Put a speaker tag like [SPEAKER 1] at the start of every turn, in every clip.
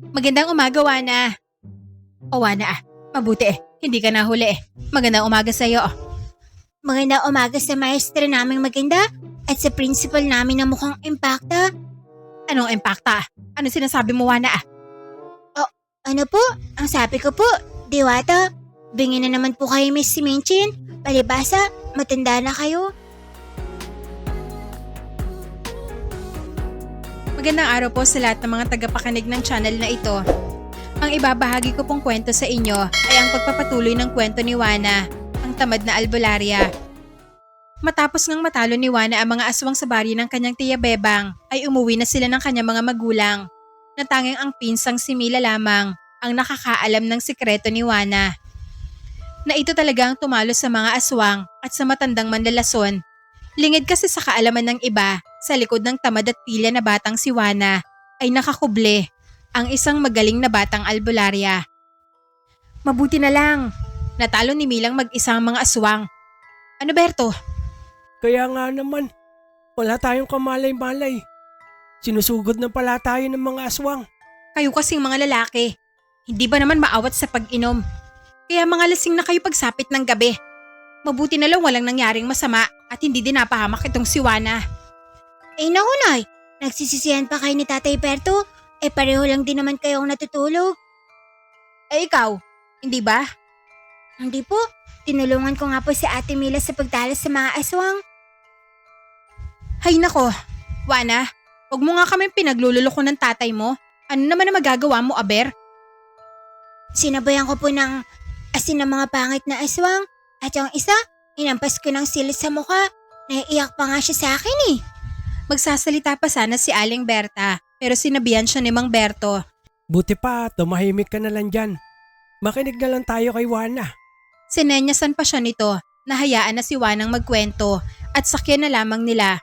[SPEAKER 1] Magandang umaga, Wana. O Wana, mabuti hindi ka nahuli Magandang umaga sa'yo.
[SPEAKER 2] Magandang umaga sa maestra naming maganda at sa principal namin na mukhang impacta.
[SPEAKER 1] Anong impacta? Ano sinasabi mo, Wana?
[SPEAKER 2] Ano po? Ang sabi ko po, Diwata, bingin na naman po kayo Miss Minchin. Palibasa, matanda na kayo.
[SPEAKER 1] Magandang araw po sa lahat ng mga tagapakinig ng channel na ito. Ang ibabahagi ko pong kwento sa inyo ay ang pagpapatuloy ng kwento ni Wana, ang tamad na albularya. Matapos ngang matalo ni Wana ang mga aswang sa baryo ng kanyang tiya Bebang, ay umuwi na sila ng kanyang mga magulang, na tanging ang pinsang si Mila lamang ang nakakaalam ng sikreto ni Wana. Na ito talaga ang tumalo sa mga aswang at sa matandang manlalason. Lingid kasi sa kaalaman ng iba, sa likod ng tamad at pilya na batang si Wana ay nakakuble ang isang magaling na batang albularya. Mabuti na lang, natalo ni Milang mag-isang mga aswang. Ano Berto?
[SPEAKER 3] Kaya nga naman, wala tayong kamalay-malay. Sinusugod na pala tayo ng mga aswang.
[SPEAKER 1] Kayo kasing mga lalaki, hindi ba naman maawat sa pag-inom? Kaya mga lasing na kayo pagsapit ng gabi. Mabuti na lang walang nangyaring masama at hindi din napahamak itong si Wana.
[SPEAKER 2] Naku Nay, nagsisisihan pa kayo ni Tatay Berto? Pareho lang din naman kayong natutulog.
[SPEAKER 1] Ikaw, hindi ba?
[SPEAKER 2] Hindi po, tinulungan ko nga po si Ate Mila sa pagtalas sa mga aswang.
[SPEAKER 1] Hay nako, Wana, huwag mo nga kami pinaglululoko ng tatay mo. Ano naman na magagawa mo, Aber?
[SPEAKER 2] Sinabayan ko po ng asin ng mga pangit na aswang at yung isa, inampas ko ng sili sa mukha. Naiiyak pa nga siya sa akin
[SPEAKER 1] Magsasalita pa sana si Aling Berta pero sinabihan siya ni Mang Berto.
[SPEAKER 3] Buti pa, tumahimik ka na lang dyan. Makinig na lang tayo kay Wana.
[SPEAKER 1] Sinenyasan pa siya nito na hayaan na si Wanang magkwento at sakyan na lamang nila.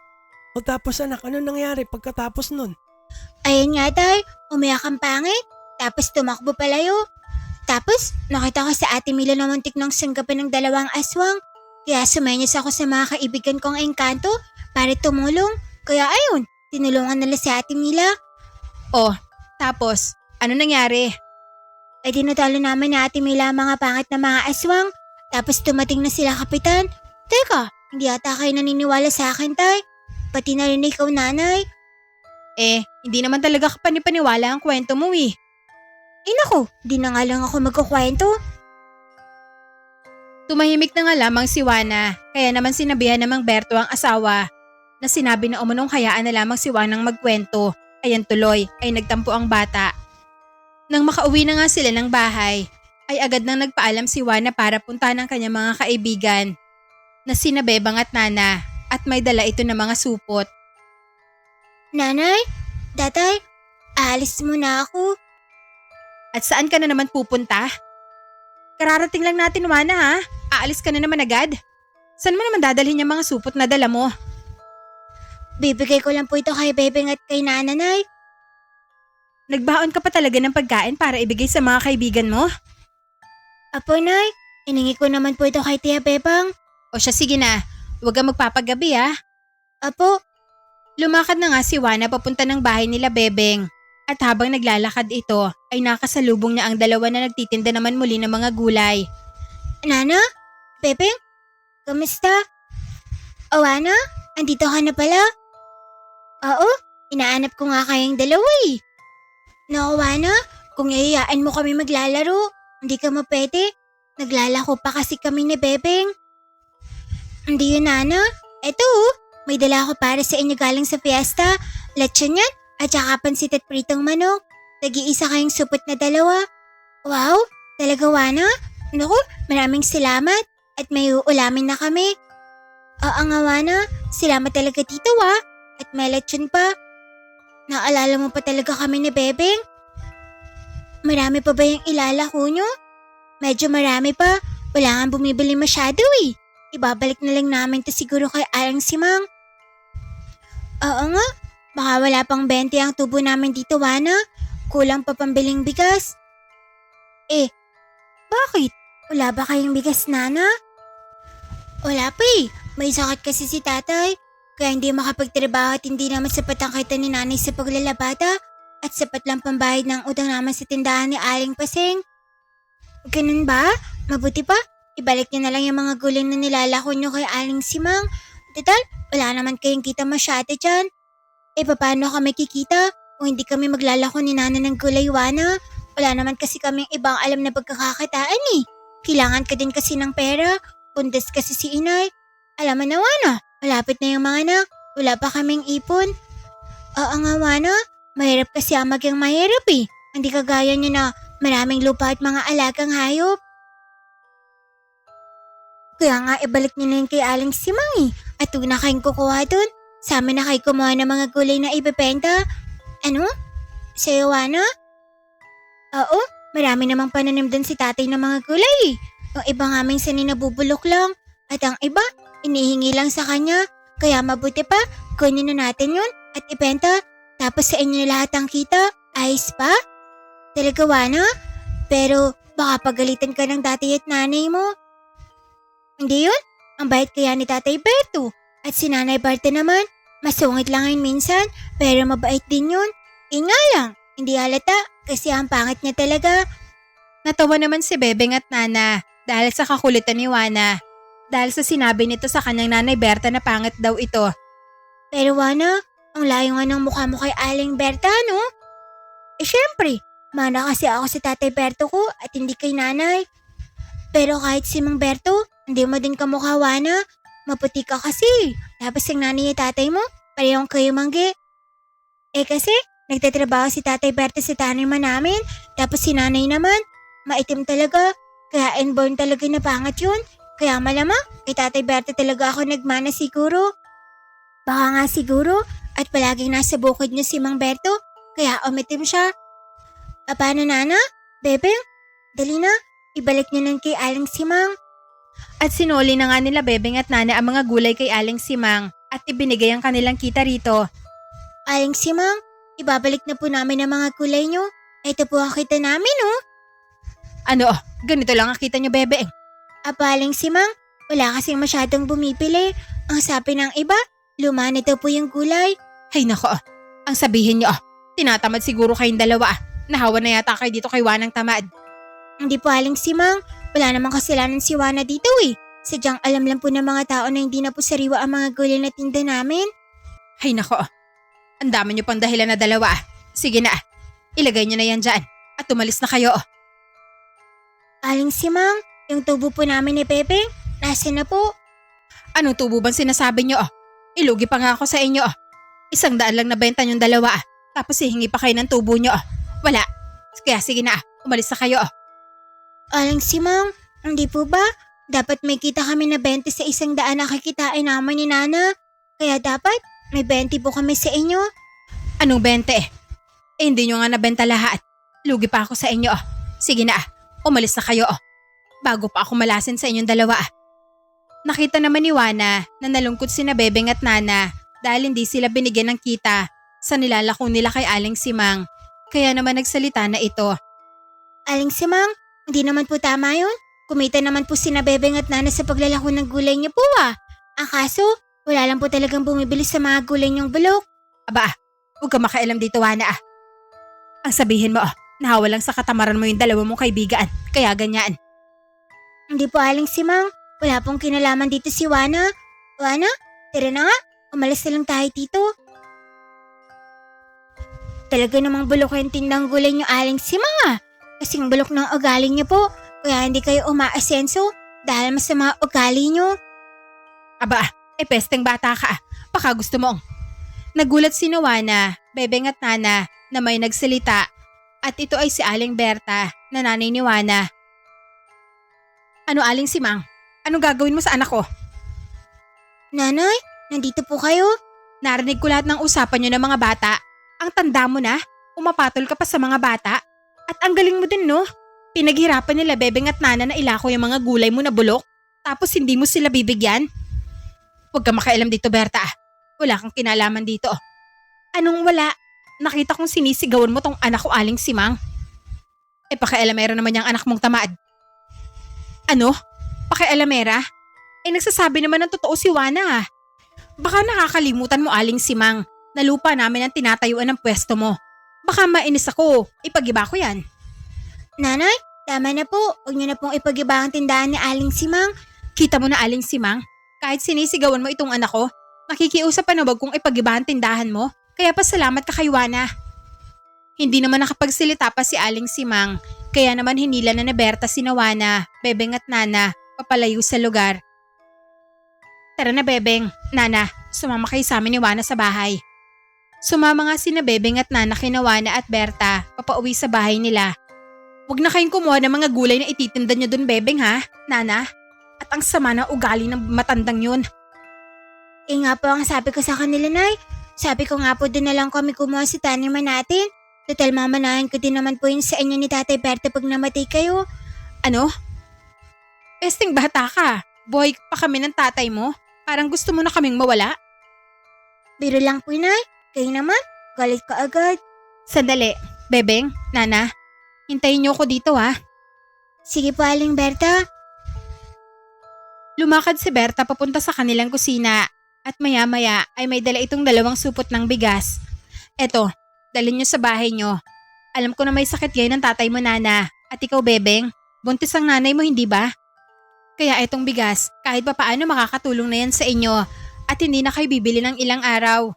[SPEAKER 3] O tapos anak, ano nangyari pagkatapos nun?
[SPEAKER 2] Ayun nga Tay, umiyak ang pangit. Tapos tumakbo palayo. Tapos nakita ko sa Ate Mila na muntik ng sanggapan ng dalawang aswang. Kaya sumenyas ako sa mga kaibigan kong engkanto para tumulong. Kaya ayun, tinulungan nila si Ate Mila.
[SPEAKER 1] Oh, tapos, ano nangyari?
[SPEAKER 2] Di natalo naman ni Ate Mila ang mga pangit na mga aswang. Tapos tumating na sila kapitan. Teka, hindi ata kayo naniniwala sa akin Tay. Pati na rin ikaw nanay.
[SPEAKER 1] Hindi naman talaga kapanipaniwala ang kwento mo
[SPEAKER 2] Naku, di na nga lang ako magkukwento.
[SPEAKER 1] Tumahimik na nga lamang si Wana, kaya naman sinabihan namang Berto ang asawa na sinabi na umunong hayaan na lamang si Wanang magkwento. Ayan tuloy ay nagtampo ang bata. Nang makauwi na nga sila ng bahay, ay agad nang nagpaalam si Wana para puntahan ang kanyang mga kaibigan na sina Bebang at Nana at may dala ito na mga supot.
[SPEAKER 2] Nanay, Tatay, aalis muna ako.
[SPEAKER 1] At saan ka na naman pupunta? Kararating lang natin, Wana ha? Aalis ka na naman agad? Saan mo naman dadalhin yung mga supot na dala mo?
[SPEAKER 2] Bibigay ko lang po ito kay Bebeng at kay Nanay.
[SPEAKER 1] Nagbaon ka pa talaga ng pagkain para ibigay sa mga kaibigan mo?
[SPEAKER 2] Apo Nay, iningi ko naman po ito kay Tia Bebang.
[SPEAKER 1] O siya sige na, huwag kang magpapagabi ha.
[SPEAKER 2] Apo,
[SPEAKER 1] Lumakad na nga si Wana papunta ng bahay nila Bebeng. At habang naglalakad ito ay nakasalubong niya ang dalawa na nagtitinda naman muli ng mga gulay.
[SPEAKER 2] Nana? Bebeng? Kamusta? Wana? Andito ka na pala? Oo, inaanap ko nga kayong dalawa Naku Wana, kung iyayaan mo kami maglalaro, hindi ka mapwede. Naglalako pa kasi kami ni Bebeng. Hindi yun Nana, eto may dala ako para sa inyo galing sa fiesta. Lechon yan at saka pansit at pritong manok. Nag-iisa kayong supot na dalawa. Wow, talaga Wana? Naku, maraming salamat at may uulamin na kami. Oo nga Wana, salamat talaga dito at may lechon pa. Naalala mo pa talaga kami ni Bebeng? Marami pa ba yung ilalako nyo? Medyo marami pa, wala nga bumibili masyado Ibabalik na lang namin to siguro kay Alang Simang. Oo nga, baka wala pang 20 ang tubo namin dito Wana. Kulang pa pambiling bigas. Bakit? Wala ba kayong bigas Nana? Wala pa may sakit kasi si tatay. Kaya hindi makapagtrabaho at hindi naman sapat ang kita ni nanay sa paglalabada. at sapat lang pambayad ng utang naman sa tindahan ni Aling Paseng. Ganun ba? Mabuti pa, ibalik niyo na lang yung mga gulay na nilalako niyo kay Aling Simang. Total, wala naman kayong kita masyado dyan. Paano kami kikita kung hindi kami maglalako ni Nana ng gulay, Wana? Wala naman kasi kaming ibang alam na pagkakakitaan eh. Kailangan ka din kasi ng pera. Bundes kasi si Inay. Alam mo na, Wana, malapit na yung mga anak. Wala pa kaming ipon. Oo nga, Wana. Mahirap kasi ang maging mahirap eh. Hindi kagaya niyo na maraming lupa at mga alagang hayop. Kaya nga ibalik niyo na yun kay Aling Simang eh. At huwag na kayong kukuha dun. Sa amin na kayo kumuha ng mga gulay na ibebenta. Ano? Sa'yo, Wana? Oo, marami namang pananim dun si tatay ng mga gulay eh. Yung iba nga minsan nabubulok lang. At ang iba, inihingi lang sa kanya. Kaya mabuti pa, kunin na natin yun at ibenta. Tapos sa inyo lahat ang kita. Ayos pa? Talaga, Wana? Pero baka pagalitan ka ng tatay at nanay mo. Hindi yun. Ang bait kaya ni Tatay Berto. At si Nanay Barta naman. Masungit lang yun minsan, pero mabait din yun. Nga lang, hindi halata kasi ang pangit niya talaga.
[SPEAKER 1] Natawa naman si Bebeng at Nana dahil sa kakulitan ni Wana. Dahil sa sinabi nito sa kanyang Nanay Berta na pangit daw ito.
[SPEAKER 2] Pero Wana, ang layo nga ng mukha mo kay Aling Berta, no? Syempre, mana kasi ako sa Tatay Berto ko at hindi kay Nanay. Pero kahit si Mang Berto, hindi mo din kamukha, Wana. Maputi ka kasi. Tapos ang nanay at tatay mo, parehong kayo manggi. Kasi, nagtatrabaho si Tatay Berto sa taniman namin. Tapos si nanay naman, maitim talaga. Kaya inborn talaga na pangat yun. Kaya malamang, kay Tatay Berto talaga ako nagmana siguro. Baka nga siguro, at palaging nasa bukid niya si Mang Berto, kaya umitim siya. Paano, Nana? Bebeng? Dali na, ibalik niyo lang kay Aling Simang.
[SPEAKER 1] At sinuli na nga nila Bebeng at Nana ang mga gulay kay Aling Simang at ibinigay ang kanilang kita rito.
[SPEAKER 2] Aling Simang, ibabalik na po namin ang mga gulay niyo. Ito po ang kita namin, oh.
[SPEAKER 1] Ano, ganito lang ang kita niyo, Bebeng.
[SPEAKER 2] Aling Simang, wala kasing masyadong bumipili. Ang sabi ng iba, luma na daw po yung gulay.
[SPEAKER 1] Ay nako, ang sabihin niyo, tinatamad siguro kayong dalawa. Nahawa na yata kayo dito kay Wanang tamad.
[SPEAKER 2] Hindi po, Aling Simang. Wala namang kasalanan si Wana dito eh. Sadyang alam lang po ng mga tao na hindi na po sariwa ang mga gulay na tinda namin.
[SPEAKER 1] Ay nako, ang dami niyo pang dahilan na dalawa. Sige na, ilagay niyo na yan dyan at umalis na kayo.
[SPEAKER 2] Aling Simang, yung tubo po namin ni Pepe, nasa na po?
[SPEAKER 1] Anong tubo bang sinasabi niyo? Ilugi pa nga ako sa inyo. 100 lang na benta niyong dalawa. Tapos hihingi pa kayo ng tubo niyo. Wala. Kaya sige na, umalis na kayo.
[SPEAKER 2] Aling Simang, hindi po ba? Dapat may kita kami na 20 sa 100 na kikitain naman ni Nana. Kaya dapat may 20 po kami sa inyo.
[SPEAKER 1] Anong 20? Hindi nyo nga nabenta lahat. Lugi pa ako sa inyo. Sige na, umalis na kayo. Bago pa ako malasin sa inyong dalawa. Nakita naman ni Wana na nalungkot sina Bebeng at Nana dahil hindi sila binigyan ng kita sa nilalako nila kay Aling Simang. Kaya naman nagsalita na ito.
[SPEAKER 2] Aling Simang, hindi naman po tama yun. Kumita naman po sina Bebeng at Nana sa paglalako ng gulay niyo po ah. Ang kaso, wala lang po talagang bumibili sa mga gulay niyong bulok.
[SPEAKER 1] Aba, huwag ka makialam dito, Wana. Ang sabihin mo, nahawa lang sa katamaran mo yung dalawa mong kaibigan. Kaya ganyan.
[SPEAKER 2] Hindi po, Aling Simang. Wala pong kinalaman dito si Wana. Wana, tira na nga. Umalis na lang tayo dito. Talaga namang bulok yung tindang gulay niyo, Aling Simang ah. Kasing bulok ng ugali niyo po. Kaya hindi kayo umaasenso dahil masama ugali niyo.
[SPEAKER 1] Aba, pesteng bata ka. Baka gusto mong. Nagulat si Wana, Bebeng at Nana na may nagsalita at ito ay si Aling Berta na nanay ni Wana. Ano, Aling Simang? Anong gagawin mo sa anak ko?
[SPEAKER 2] Nanay, nandito po kayo.
[SPEAKER 1] Narinig ko lahat ng usapan niyo ng mga bata. Ang tanda mo na, umapatol ka pa sa mga bata. At ang galing mo din, no? Pinaghirapan nila Bebeng at Nana na ilako yung mga gulay mo na bulok. Tapos hindi mo sila bibigyan. Huwag ka makialam dito, Berta. Wala kang kinalaman dito. Anong wala? Nakita kong sinisigawan mo tong anak ko, Aling Simang. Pakialamera naman yung anak mong tamad. Ano? Pakialamera? Nagsasabi naman ng totoo si Wana. Baka nakakalimutan mo, Aling Simang, na lupa namin ang tinatayuan ng pwesto mo. Baka mainis ako. Ipagiba ko yan.
[SPEAKER 2] Nanay, tama na po. Huwag niyo na pong ipagiba ang tindahan ni Aling Simang.
[SPEAKER 1] Kita mo na Aling Simang? Kahit sinisigawan mo itong anak ko, nakikiusap pa na wag kung ipagiba ang tindahan mo. Kaya pasalamat ka kay Juana. Hindi naman nakapagsilita pa si Aling Simang. Kaya naman hinila na ni Berta si Juana, Bebeng at Nana papalayo sa lugar. Tara na Bebeng, Nana, sumama kayo sa amin ni Juana sa bahay. Sumama nga sina Bebeng at Nana kina Juana at Berta papauwi sa bahay nila. Huwag na kayong kumuha ng mga gulay na ititinda nyo dun Bebeng ha, Nana? At ang sama ng ugali ng matandang yun.
[SPEAKER 2] Nga po ang sabi ko sa kanila, Nay. Sabi ko nga po din na lang kami kumuha sa taniman natin. Total mamanahan ko din naman po yun sa inyo ni Tatay Berto pag namatay kayo.
[SPEAKER 1] Ano? Pesting bata ka. Buhay pa kami ng tatay mo. Parang gusto mo na kaming mawala.
[SPEAKER 2] Biro lang po, Nay. Kayo naman, galit ka agad.
[SPEAKER 1] Sandali, Bebeng, Nana. Hintayin niyo ako dito ha.
[SPEAKER 2] Sige po, Aling Berta.
[SPEAKER 1] Lumakad si Berta papunta sa kanilang kusina at maya-maya ay may dala itong 2 supot ng bigas. Eto, dalhin niyo sa bahay niyo. Alam ko na may sakit ngayon ng tatay mo, Nana. At ikaw, Bebeng, buntis ang nanay mo, hindi ba? Kaya etong bigas, kahit pa paano makakatulong na yan sa inyo at hindi na kayo bibili ng ilang araw.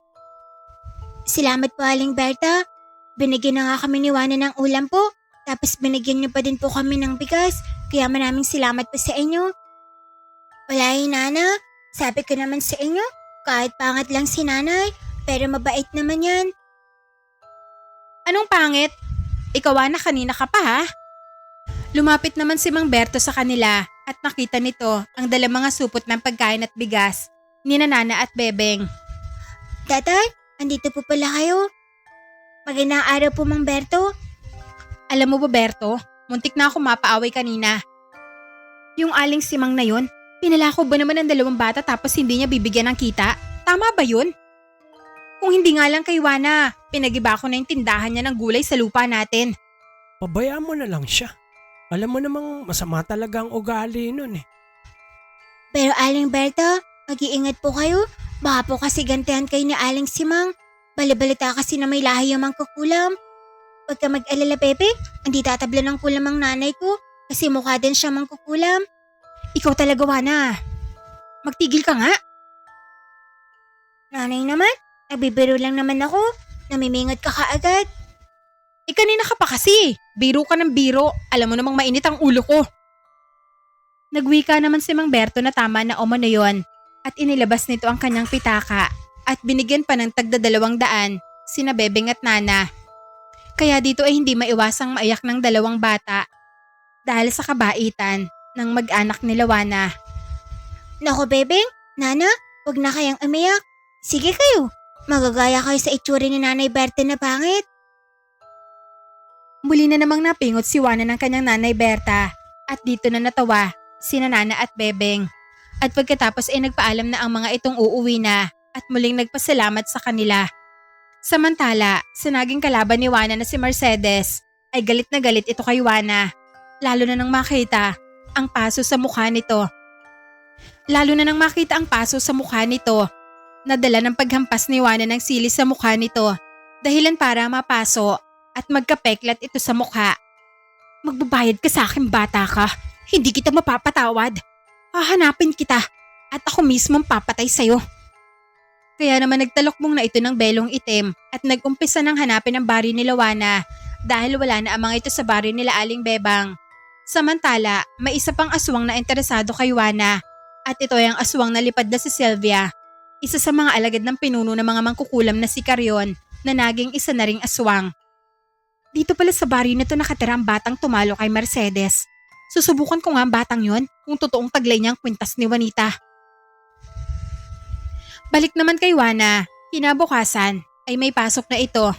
[SPEAKER 2] Salamat po, Aling Berta. Binigyan na nga kami ni Juana ng ulam po. Tapos binigyan niyo pa din po kami ng bigas. Kaya maraming salamat po sa inyo. Wala Nana. Sabi ko naman sa inyo, kahit pangat lang si nanay, pero mabait naman yan.
[SPEAKER 1] Anong pangit? Ikaw na kanina ka pa ha? Lumapit naman si Mang Berto sa kanila at nakita nito ang 2 mga supot ng pagkain at bigas ni Nana at Bebeng.
[SPEAKER 2] Tatay, andito po pala kayo. Magandang araw po, Mang Berto.
[SPEAKER 1] Alam mo ba Berto, muntik na ako mapaaway kanina. Yung Aling Simang na yun, pinalako ba naman ng 2 bata tapos hindi niya bibigyan ng kita? Tama ba yun? Kung hindi nga lang kay Juana, pinagiba ko na yung tindahan niya ng gulay sa lupa natin.
[SPEAKER 3] Pabayaan mo na lang siya. Alam mo namang masama talaga ang ugali nun eh.
[SPEAKER 2] Pero Aling Berta, mag-iingat po kayo. Baka po kasi gantihan kayo ni Aling Simang. Balibalita kasi na may lahi yung mangkukulam. Huwag ka mag-alala, Pepe. Hindi tatabla ng kulam ang nanay ko kasi mukha din siya mangkukulam.
[SPEAKER 1] Ikaw talaga, Juana. Magtigil ka nga.
[SPEAKER 2] Nanay naman, nagbibiro lang naman ako. Namimingot ka kaagad.
[SPEAKER 1] Kanina ka pa kasi. Biro ka ng biro. Alam mo namang mainit ang ulo ko. Nagwika naman si Mang Berto na tama na umano yon at inilabas nito ang kanyang pitaka at binigyan pa ng tagda 200 sina Bebeng at Nana. Kaya dito ay hindi maiwasang maiyak ng 2 bata dahil sa kabaitan ng mag-anak ni Juana.
[SPEAKER 2] Naku, Bebeng, Nana, huwag na kayang umiyak. Sige kayo, magagaya kayo sa itsura ni Nanay Berta na pangit.
[SPEAKER 1] Muli na namang napingot si Juana ng kanyang Nanay Berta at dito na natawa sina Nana at Bebeng. At pagkatapos ay nagpaalam na ang mga itong uuwi na at muling nagpasalamat sa kanila. Samantala, sa naging kalaban ni Juana na si Mercedes ay galit na galit ito kay Juana. Lalo na nang makita ang paso sa mukha nito. Nadala ng paghampas ni Juana ng sili sa mukha nito dahilan para mapaso at magkapeklat ito sa mukha. Magbabayad ka sa akin, bata ka. Hindi kita mapapatawad. Hahanapin kita at ako mismo ang papatay sa'yo. Kaya naman nagtalokbong na ito ng belong itim at nag-umpisa ng hanapin ang baryo ni Juana dahil wala na ang mga ito sa baryo nila Aling Bebang. Samantala, may isa pang aswang na interesado kay Juana at ito ay ang aswang na lipad na si Sylvia, isa sa mga alagad ng pinuno ng mga mangkukulam na si Carrion na naging isa na ring aswang. Dito pala sa baryo nito nakatira ang batang tumalo kay Mercedes. Susubukan ko nga ang batang yon kung totoong taglay niya ang kwintas ni Juanita. Balik naman kay Juana, kinabukasan ay may pasok na ito.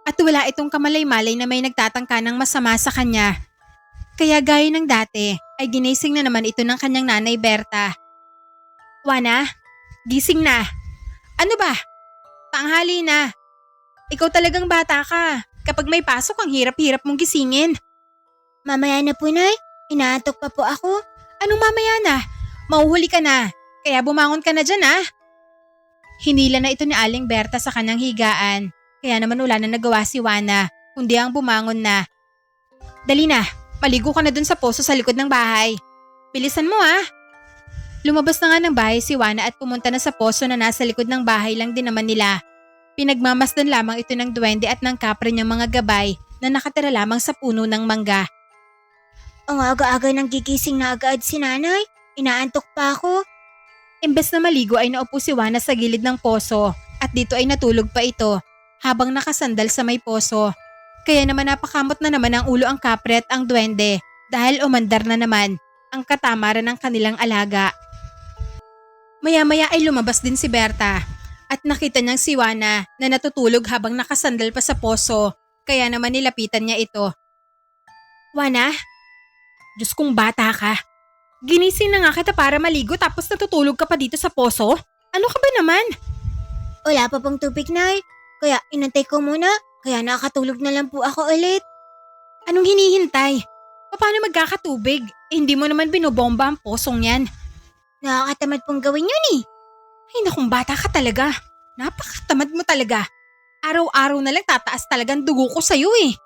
[SPEAKER 1] At wala itong kamalay-malay na may nagtatangka ng masama sa kanya. Kaya gaya ng dati ay ginising na naman ito ng kanyang Nanay Berta. Juana, gising na. Ano ba? Tanghali na. Ikaw talagang bata ka. Kapag may pasok ang hirap-hirap mong gisingin.
[SPEAKER 2] Mamaya na po, Nay. Inaantok pa po ako.
[SPEAKER 1] Anong mamaya na? Mauhuli ka na. Kaya bumangon ka na dyan ha. Hinila na ito ni Aling Berta sa kanyang higaan Kaya naman wala na nagawa si Wana, kundi ang bumangon na. Dali na, maligo ka na dun sa poso sa likod ng bahay. Bilisan mo ah. Lumabas na nga ng bahay si Wana at pumunta na sa poso na nasa likod ng bahay lang din naman nila. Pinagmamasdan lamang ito ng duwende at ng kapre niyang mga gabay na nakatira lamang sa puno ng mangga.
[SPEAKER 2] Ang aga-aga nang gigising na agad si nanay. Inaantok pa ako.
[SPEAKER 1] Imbes na maligo ay naupo si Wana sa gilid ng poso at dito ay natulog pa ito habang nakasandal sa may poso. Kaya naman napakamot na naman ang ulo ang kapre at ang duwende dahil umandar na naman ang katamaran ng kanilang alaga. Maya-maya ay lumabas din si Berta at nakita niyang si Wana na natutulog habang nakasandal pa sa poso, kaya naman nilapitan niya ito. Wana? Diyos kong bata ka. Ginising na nga kita para maligo tapos natutulog ka pa dito sa poso? Ano ka ba naman?
[SPEAKER 2] Wala pa pong tubig, Nay. Kaya inantay ko muna. Kaya nakatulog na lang po ako ulit.
[SPEAKER 1] Anong hinihintay? Paano magkakatubig? Hindi mo naman binobomba ang posong yan.
[SPEAKER 2] Nakakatamad pong gawin yun eh.
[SPEAKER 1] Ay nakong bata ka talaga. Napakatamad mo talaga. Araw-araw na lang tataas talagang dugo ko sa'yo eh.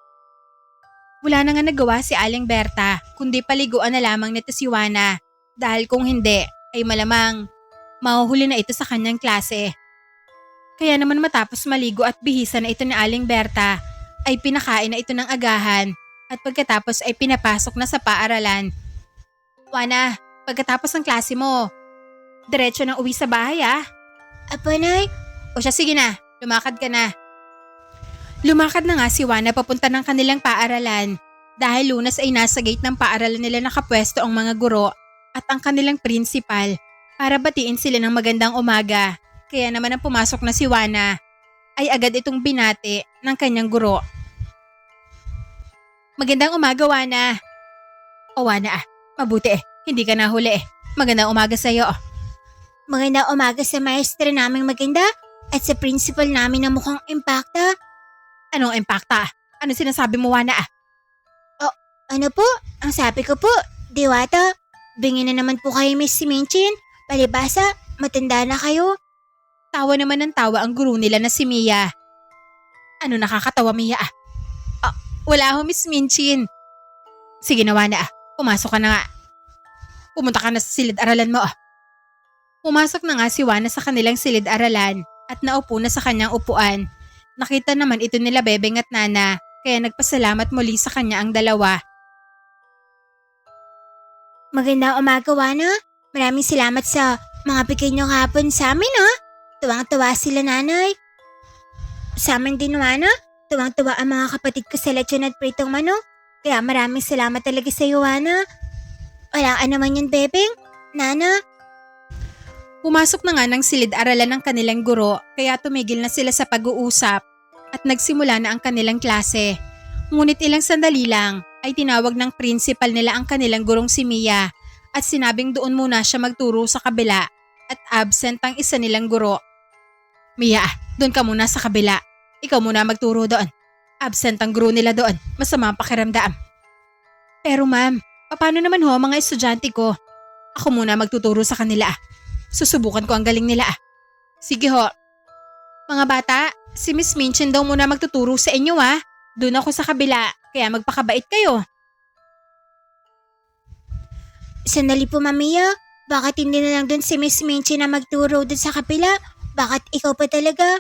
[SPEAKER 1] Wala na nga nagawa si Aling Berta kundi paliguan na lamang nito si Wana dahil kung hindi ay malamang mahuhuli na ito sa kanyang klase. Kaya naman matapos maligo at bihisan na ito ni Aling Berta ay pinakain na ito ng agahan at pagkatapos ay pinapasok na sa paaralan. Wana, pagkatapos ng klase mo, diretso nang uwi sa bahay ah.
[SPEAKER 2] Apo, Nay.
[SPEAKER 1] O siya sige na, lumakad ka na. Lumakad na nga si Wana papunta ng kanilang paaralan dahil Lunas ay nasa gate ng paaralan nila nakapwesto ang mga guro at ang kanilang principal para batiin sila ng magandang umaga. Kaya naman ang pumasok na si Wana ay agad itong binati ng kanyang guro. Magandang umaga, Wana. O Wana mabuti hindi ka nahuli Magandang umaga sa iyo.
[SPEAKER 2] Magandang umaga sa maestra naming maganda at sa principal namin na mukhang impacta.
[SPEAKER 1] Anong impacta? Ano sinasabi mo, Wana?
[SPEAKER 2] Ano po? Ang sabi ko po, Diwata, bingin na naman po kayo Miss Minchin. Palibasa, matanda na kayo.
[SPEAKER 1] Tawa naman ng tawa ang guro nila na si Mia. Ano nakakatawa, Mia? Wala ho, Miss Minchin. Sige na, Wana. Pumasok ka na nga. Pumunta ka na sa silid-aralan mo. Pumasok na nga si Wana sa kanilang silid-aralan at naupo na sa kanyang upuan. Nakita naman ito nila Bebeng at Nana kaya nagpasalamat muli sa kanya ang dalawa.
[SPEAKER 2] Magandang umaga, Wana. Maraming salamat sa mga bigay niyo hapon sa amin, ha? Tuwang-tuwa sila, Nanay. Sa amin din, Wana. Tuwang-tuwa ang mga kapatid ko sa lechon at pritong manok. Kaya maraming salamat talaga sa iyo, Wana. Walang naman yun, Bebeng. Nana.
[SPEAKER 1] Pumasok na nga ng silid-aralan ng kanilang guro kaya tumigil na sila sa pag-uusap at nagsimula na ang kanilang klase. Ngunit ilang sandali lang ay tinawag ng principal nila ang kanilang gurong si Mia at sinabing doon muna siya magturo sa kabila at absent ang isa nilang guro. Mia, doon ka muna sa kabila. Ikaw muna magturo doon. Absent ang guro nila doon. Masama ang pakiramdam. Pero ma'am, paano naman ho mga estudyante ko? Ako muna magtuturo sa kanila. Susubukan ko ang galing nila. Sige ho. Mga bata, si Miss Minchin daw muna magtuturo sa inyo ha. Doon ako sa kabila, kaya magpakabait kayo.
[SPEAKER 2] Sandali po, Mamiya. Bakit hindi na lang doon si Miss Minchin na magturo doon sa kabila? Bakit ikaw pa talaga?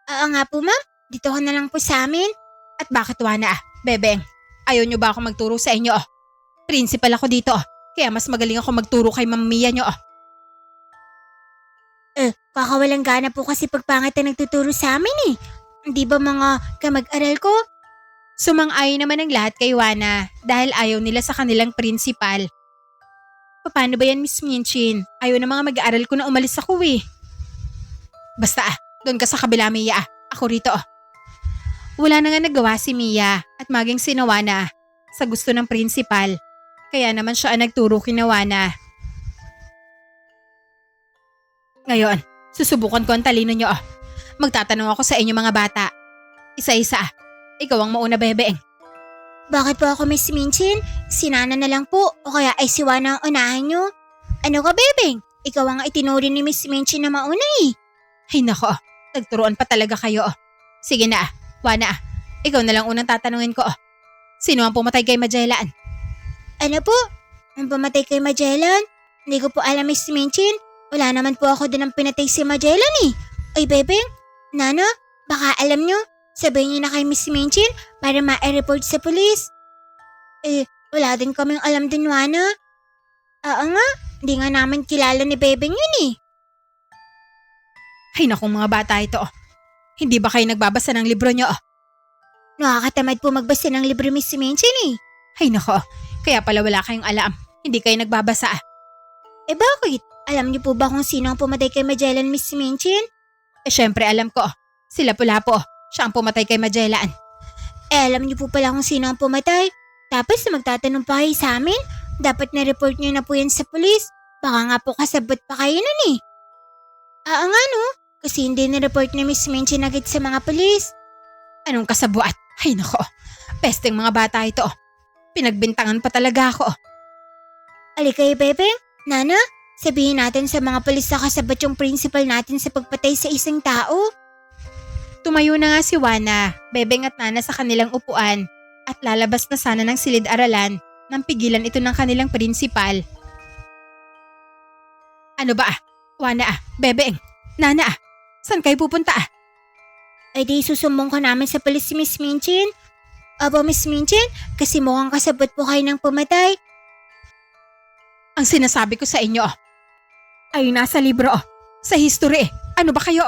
[SPEAKER 2] Nga po, ma'am. Dito ka na lang po sa amin.
[SPEAKER 1] At bakit, Wana? Bebeng, ayaw nyo ba ako magturo sa inyo? Principal ako dito. Kaya mas magaling ako magturo kay Ma'am Mia nyo.
[SPEAKER 2] Kakawalang gana po kasi pagpangit na nagtuturo sa amin eh. Hindi ba mga kamag-aral ko?
[SPEAKER 1] Sumang-ayon naman ang lahat kay Wana dahil ayaw nila sa kanilang principal. Paano ba yan, Miss Minchin? Ayaw na mga mag-aaral ko na umalis ako eh. Basta doon ka sa kabila, Mia. Ako rito. Wala na nga nagawa si Mia at maging si Wana sa gusto ng principal. Kaya naman siya ang nagturo kina Wana. Ngayon, susubukan ko ang talino nyo. Magtatanong ako sa inyo mga bata. Isa-isa. Ikaw ang mauna, Bebeng.
[SPEAKER 2] Bakit po ako Miss Minchin? Si Nana na lang po o kaya ay si Wana ang unahan nyo? Ano ka, Bebeng? Ikaw ang itinuri ni Miss Minchin na mauna eh.
[SPEAKER 1] Ay nako, nagturuan pa talaga kayo. Sige na, Wana, ikaw na lang unang tatanungin ko. Sino ang pumatay kay Magellan?
[SPEAKER 2] Ano po? Ang pumatay kay Magellan? Hindi ko po alam, Miss Minchin. Wala naman po ako din ang pinatay si Magellan eh. Ay, Bebeng, Nana, baka alam nyo. Sabihin niyo na kay Miss Minchin para ma-report sa pulis. Wala din kaming alam din, Wana. Oo nga, hindi nga namin kilala ni Bebeng yun eh.
[SPEAKER 1] Ay nakong mga bata ito. Hindi ba kayo nagbabasa ng libro nyo?
[SPEAKER 2] Nakakatamad po magbasa ng libro, Miss Minchin eh.
[SPEAKER 1] Ay nako, kaya pala wala kayong alam. Hindi kayo nagbabasa.
[SPEAKER 2] Bakit? Alam niyo po ba kung sino ang pumatay kay Magellan, Miss Minchin?
[SPEAKER 1] Syempre alam ko. Sila Pulapo. Siya ang pumatay kay Magellan.
[SPEAKER 2] Alam niyo po pala kung sino ang pumatay. Tapos magtatanong pa kayo sa amin? Dapat na-report niyo na po yan sa pulis. Baka nga po kasabot pa kayo nun eh. Nga no, kasi hindi na-report ni Miss Minchin agad sa mga pulis.
[SPEAKER 1] Anong kasabuat? Ay nako, pesteng mga bata ito. Pinagbintangan pa talaga ako.
[SPEAKER 2] Alikay, Bebeng, Nana, sabihin natin sa mga pulis na kasabot yung principal natin sa pagpatay sa isang tao.
[SPEAKER 1] Tumayo na nga si Wana, Bebeng at Nana sa kanilang upuan at lalabas na sana ng silid-aralan nang pigilan ito ng kanilang principal. Ano ba? Wana, Bebeng, Nana, saan kayo pupunta?
[SPEAKER 2] Ay di susumbong ka namin sa pulis si Miss Minchin. Aba, Miss Minchin, kasi mukhang kasabot po kayo ng pumatay.
[SPEAKER 1] Ang sinasabi ko sa inyo ay nasa libro, sa history. Ano ba kayo?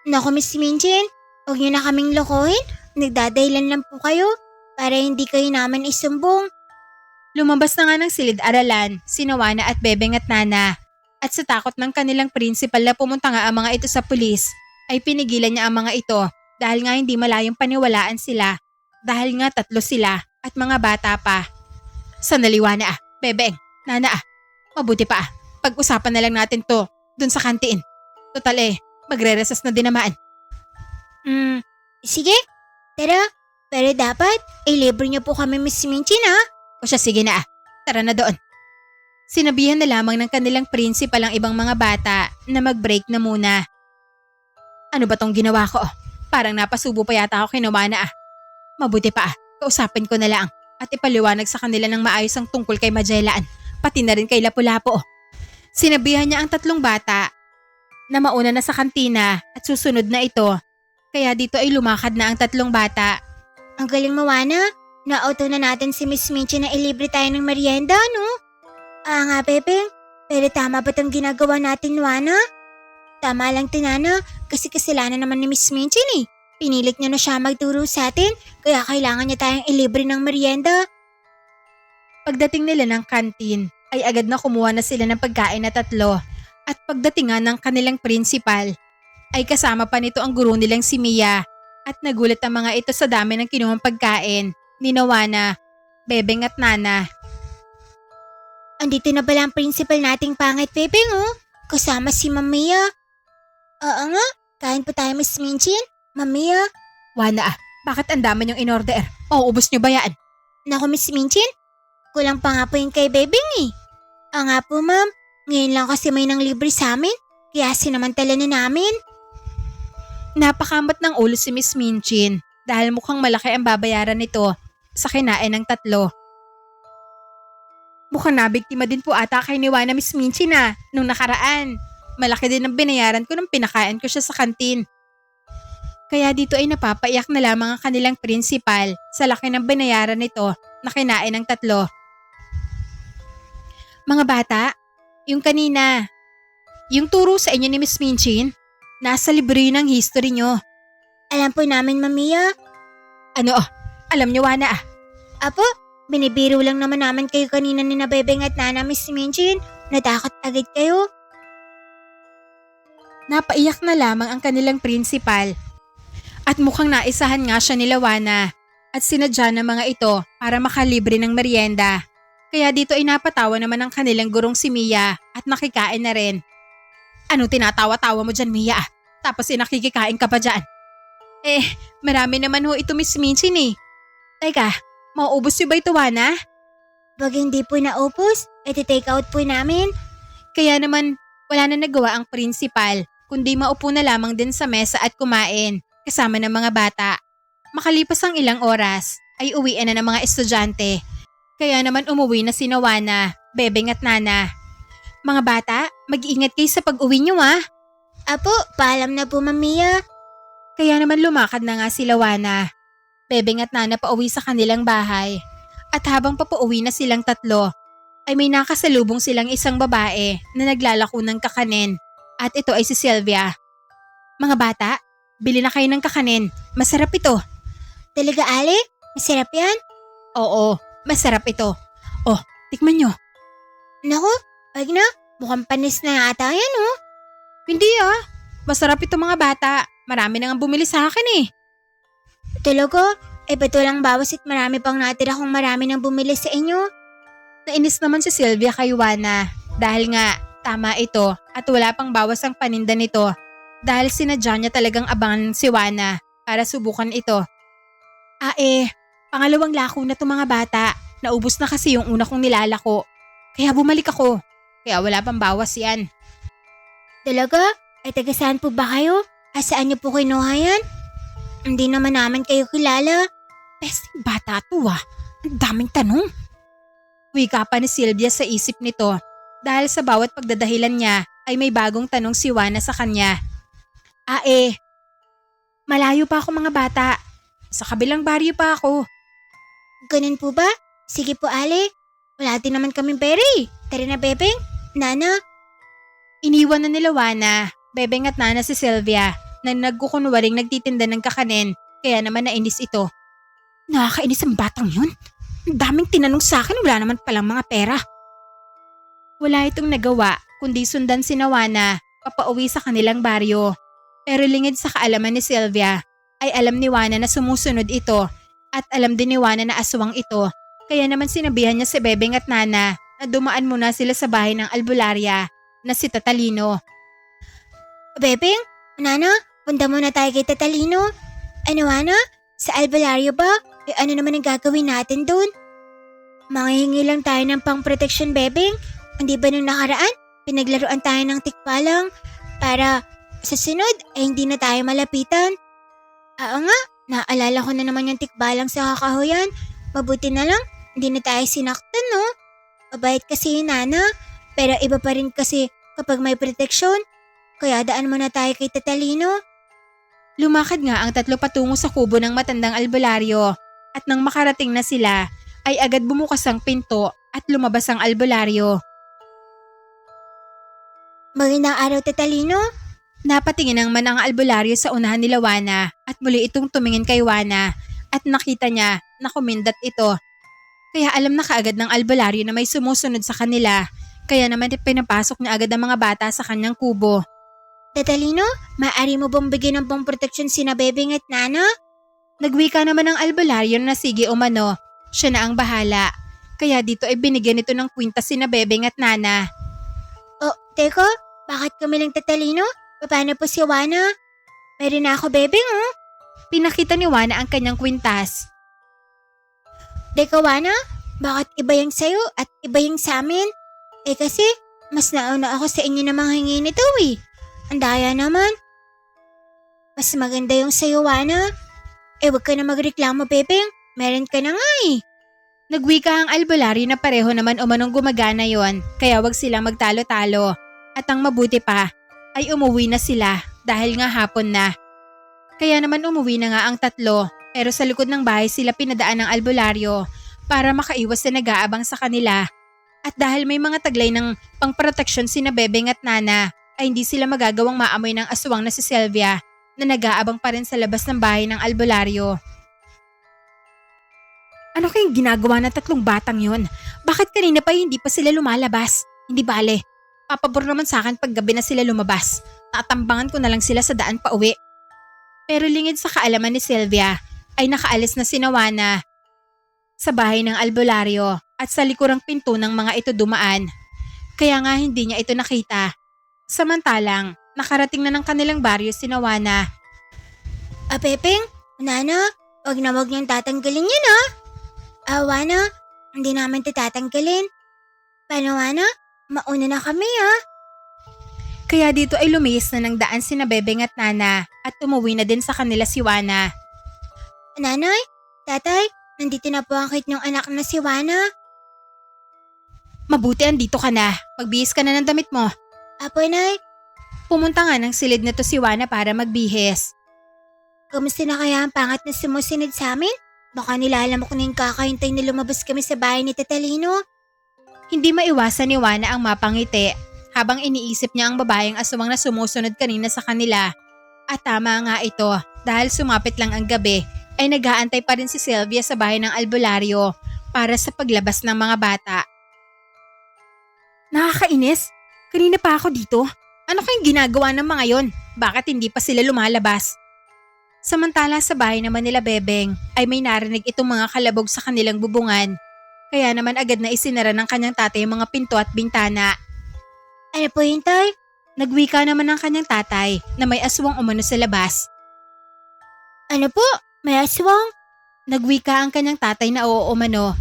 [SPEAKER 2] Naku, Miss Minchin, huwag niyo na kaming lokohin. Nagdadahilan lang po kayo para hindi kayo naman isumbong.
[SPEAKER 1] Lumabas na nga ng silid-aralan, sina Wana at Bebeng at Nana. At sa takot ng kanilang principal na pumunta nga ang mga ito sa pulis, ay pinigilan niya ang mga ito dahil nga hindi malayong paniwalaan sila. Dahil nga 3 sila at mga bata pa. Sandali Wana, Bebeng, Nana, mabuti pa. Pag-usapan na lang natin to dun sa kantiin. Total magre-recess na din naman.
[SPEAKER 2] Sige, tara. Pero dapat, libre niyo po kami, Miss Minchin ha.
[SPEAKER 1] O siya, sige na. Tara na doon. Sinabihan na lamang ng kanilang principal ang ibang mga bata na mag-break na muna. Ano ba tong ginawa ko? Parang napasubo pa yata ako kinawa na. Mabuti pa, kausapin ko na lang at ipaliwanag sa kanila ng maayos ang tungkol kay Magellan, pati na rin kay Lapu-Lapu. Sinabihan niya ang 3 bata na mauna na sa kantina at susunod na ito. Kaya dito ay lumakad na ang 3 bata.
[SPEAKER 2] Ang galing mo, Wana. Na-auto na natin si Miss Minchin na ilibre tayo ng merienda, no? Nga, Bebeng. Pero tama ba itong ginagawa natin, Wana? Tama lang, Tinana. Kasi kasalanan naman ni Miss Minchin eh. Pinilit niya na siya magturo sa atin, kaya kailangan niya tayong ilibre ng merienda.
[SPEAKER 1] Pagdating nila ng kantin, ay agad na kumuha na sila ng pagkain na 3. At pagdating nga ng kanilang principal, ay kasama pa nito ang guro nilang si Mia. At nagulat ang mga ito sa dami ng kinuhang pagkain ni Wana, Bebeng at Nana.
[SPEAKER 2] Andito na pala ang principal nating pangit, Bebeng, oh. Kasama si Ma'am Mia. Oo nga, kain po tayo, Miss Minchin. Ma'am Mia.
[SPEAKER 1] Wana, bakit ang dami niyong in-order? Mauubos niyo ba yan?
[SPEAKER 2] Naku, Miss Minchin, kulang pa nga po yung kay Bebeng eh. Nga po, ma'am. Ngayon lang kasi may nang libre sa amin, kaya sinamantala na namin.
[SPEAKER 1] Napakamot ng ulo si Miss Minchin dahil mukhang malaki ang babayaran nito sa kinain ng 3. Mukhang nabiktima din po ata kay ni Wana Miss Minchin nung nakaraan. Malaki din ang binayaran ko nung pinakain ko siya sa kantin. Kaya dito ay napapaiyak na lamang ang kanilang principal sa laki ng binayaran nito na kinain ng 3. Mga bata, yung kanina, yung turo sa inyo ni Miss Minchin, nasa libro yun ng history nyo.
[SPEAKER 2] Alam po namin, Ma'am Mia.
[SPEAKER 1] Ano? Alam nyo, Wana?
[SPEAKER 2] Apo, binibiro lang naman namin kayo kanina ni na Bebeng at Nana, Miss Minchin. Natakot agad kayo.
[SPEAKER 1] Napaiyak na lamang ang kanilang principal. At mukhang naisahan nga siya nila Wana at sinadya ng mga ito para makalibre ng merienda. Kaya dito ay napatawa naman ang kanilang gurong si Mia at nakikain na rin. Ano tinatawa-tawa mo dyan, Mia? Tapos nakikikain ka pa dyan. Marami naman ho ito, Miss Minchin eh. Teka, mauubos nyo ba ito, Wana?
[SPEAKER 2] Pag hindi po naupos, take out po namin.
[SPEAKER 1] Kaya naman, wala na nagawa ang principal, kundi maupo na lamang din sa mesa at kumain, kasama ng mga bata. Makalipas ang ilang oras, ay uwian na ng mga estudyante. Kaya naman umuwi na sina Wana, Bebeng at Nana. Mga bata, mag-iingat kayo sa pag-uwi niyo ah.
[SPEAKER 2] Apo, paalam na po, Ma'am Mia.
[SPEAKER 1] Kaya naman lumakad na nga sila Wana, Bebeng at Nana pauwi sa kanilang bahay. At habang papauwi na silang tatlo, ay may nakasalubong silang isang babae na naglalako ng kakanin. At ito ay si Sylvia. Mga bata, bili na kayo ng kakanin. Masarap ito.
[SPEAKER 2] Talaga, Ale? Masarap yan?
[SPEAKER 1] Oo, masarap ito. Oh, tikman nyo.
[SPEAKER 2] Naku, wag na. Mukhang panis na ata yan, oh.
[SPEAKER 1] Hindi ah, masarap ito mga bata. Marami na nga bumili sa akin eh.
[SPEAKER 2] Talaga? Ba't walang bawas at marami pang natira kung marami nang bumili sa inyo?
[SPEAKER 1] Nainis naman si Sylvia kay Wana dahil nga tama ito at wala pang bawas ang paninda nito dahil sinadya niya talagang abangan si Wana para subukan ito. Pangalawang lako na to mga bata. Naubos na kasi yung una kong nilalako. Kaya bumalik ako. Kaya wala pang bawas yan.
[SPEAKER 2] Talaga? Taga saan po ba kayo? Saan niyo po kinuha yan? Hindi naman naman kayo kilala.
[SPEAKER 1] Pesting bata to ah. Ang daming tanong. Wika pa ni Sylvia sa isip nito dahil sa bawat pagdadahilan niya ay may bagong tanong si Wana sa kanya. Malayo pa ako mga bata. Sa kabilang baryo pa ako.
[SPEAKER 2] Ganun po ba? Sige po, Ale. Wala din naman kaming pera eh. Tara na, Bebeng. Nana.
[SPEAKER 1] Iniwan na nila Wana, Bebeng at Nana si Sylvia na nagkukunwaring nagtitinda ng kakanin kaya naman nainis ito. Nakakainis ang batang yun. Ang daming tinanong sa akin, wala naman palang mga pera. Wala itong nagawa kundi sundan si Wana papauwi sa kanilang baryo. Pero lingid sa kaalaman ni Sylvia ay alam ni Wana na sumusunod ito at alam din ni Wana na aswang ito. Kaya naman sinabihan niya si Bebeng at Nana na dumaan muna sila sa bahay ng albularya na si Tatalino.
[SPEAKER 2] Bebeng, Nana, punta muna tayo kay Tatalino. Ano, Wana? Sa albularyo ba? Ano naman ang gagawin natin doon? Manghihingi lang tayo ng pang-protection, Bebeng. Hindi ba nung nakaraan, pinaglaruan tayo ng tikbalang para sa sunod ay hindi na tayo malapitan? Oo nga, naalala ko na naman yung tikbalang sa kakahuyan. Mabuti na lang, hindi na tayo sinaktan, no? Mabait kasi yung Nana, pero iba pa rin kasi kapag may proteksyon. Kaya daan muna tayo kay Tatalino.
[SPEAKER 1] Lumakad nga ang tatlo patungo sa kubo ng matandang albularyo at nang makarating na sila ay agad bumukas ang pinto at lumabas ang albularyo.
[SPEAKER 2] Magandang araw, Tatalino.
[SPEAKER 1] Napatingin ang manang albularyo sa unahan nila Wana at muli itong tumingin kay Wana at nakita niya na kumindat ito. Kaya alam na kaagad ng albularyo na may sumusunod sa kanila kaya naman pinapasok niya agad ang mga bata sa kanyang kubo.
[SPEAKER 2] Tatalino, maaari mo bang bigyan ng pang-proteksyon sina Bebeng at Nana?
[SPEAKER 1] Nagwika naman ang albularyo na sige umano, siya na ang bahala. Kaya dito ay binigyan ito ng kwintas sina Bebeng at Nana.
[SPEAKER 2] Oh, teko, bakit kami lang Tatalino? Paano po si Wana? Meron na ako, Bebeng, oh.
[SPEAKER 1] Pinakita ni Wana ang kanyang kwintas.
[SPEAKER 2] Teka, Wana, bakit iba yung sayo at iba yung sa amin? Kasi, mas nauna ako sa inyo na manghingi nito eh. Ang daya naman. Mas maganda yung sayo, Wana. Wag ka na magreklamo, Bebeng. Meron ka na nga eh.
[SPEAKER 1] Nagwika ang albularyo na pareho naman umanong gumagana yon, kaya wag silang magtalo-talo. At ang mabuti pa, ay umuwi na sila dahil nga hapon na. Kaya naman umuwi na nga ang tatlo, pero sa likod ng bahay sila pinadaan ng albularyo para makaiwas sa nag-aabang sa kanila. At dahil may mga taglay ng pangproteksyon sina Bebeng at Nana, ay hindi sila magagawang maamoy ng aswang na si Sylvia na nag-aabang pa rin sa labas ng bahay ng albularyo. Ano kayong ginagawa ng tatlong batang yon? Bakit kanina pa hindi pa sila lumalabas? Hindi bale. Papabor naman sa akin pag gabi na sila lumabas. Tatambangan ko na lang sila sa daan pa uwi. Pero lingid sa kaalaman ni Sylvia ay nakaalis na si Wana sa bahay ng albularyo at sa likurang pinto ng mga ito dumaan. Kaya nga hindi niya ito nakita. Samantalang, nakarating na ng kanilang baryo si Wana.
[SPEAKER 2] Bebeng, Nana, wag na wag niyong tatanggalin yun ah. Wana, hindi namin tatanggalin. Paano, Wana? Mauna na kami ah.
[SPEAKER 1] Kaya dito ay lumihis na ng daan sina Bebeng at Nana at umuwi na din sa kanila si Wana.
[SPEAKER 2] Nanay, tatay, nandito na po ang cute niyong anak na si Wana.
[SPEAKER 1] Mabuti andito ka na. Magbihis ka na ng damit mo.
[SPEAKER 2] Apo, Nay.
[SPEAKER 1] Pumunta nga ng silid na to si Wana para magbihis.
[SPEAKER 2] Kamusta na kaya ang pangat na sumusunod sa amin? Baka nilalamok na yung kakahintay na lumabas kami sa bahay ni Tatalino.
[SPEAKER 1] Hindi maiwasan ni Wana ang mapangiti habang iniisip niya ang babaeng aswang na sumusunod kanina sa kanila. At tama nga ito, dahil sumapit lang ang gabi ay nag-aantay pa rin si Sylvia sa bahay ng albularyo para sa paglabas ng mga bata. Nakakainis? Kanina pa ako dito. Ano kayong ginagawa ng mga yon? Bakit hindi pa sila lumalabas? Samantala sa bahay naman nila Bebeng ay may narinig itong mga kalabog sa kanilang bubungan. Kaya naman agad na isinara ng kanyang tatay ang mga pinto at bintana.
[SPEAKER 2] Ano po yun, Tay?
[SPEAKER 1] Nagwika naman ng kanyang tatay na may aswang umano sa labas.
[SPEAKER 2] Ano po? May aswang?
[SPEAKER 1] Nagwika ang kanyang tatay na oo umano.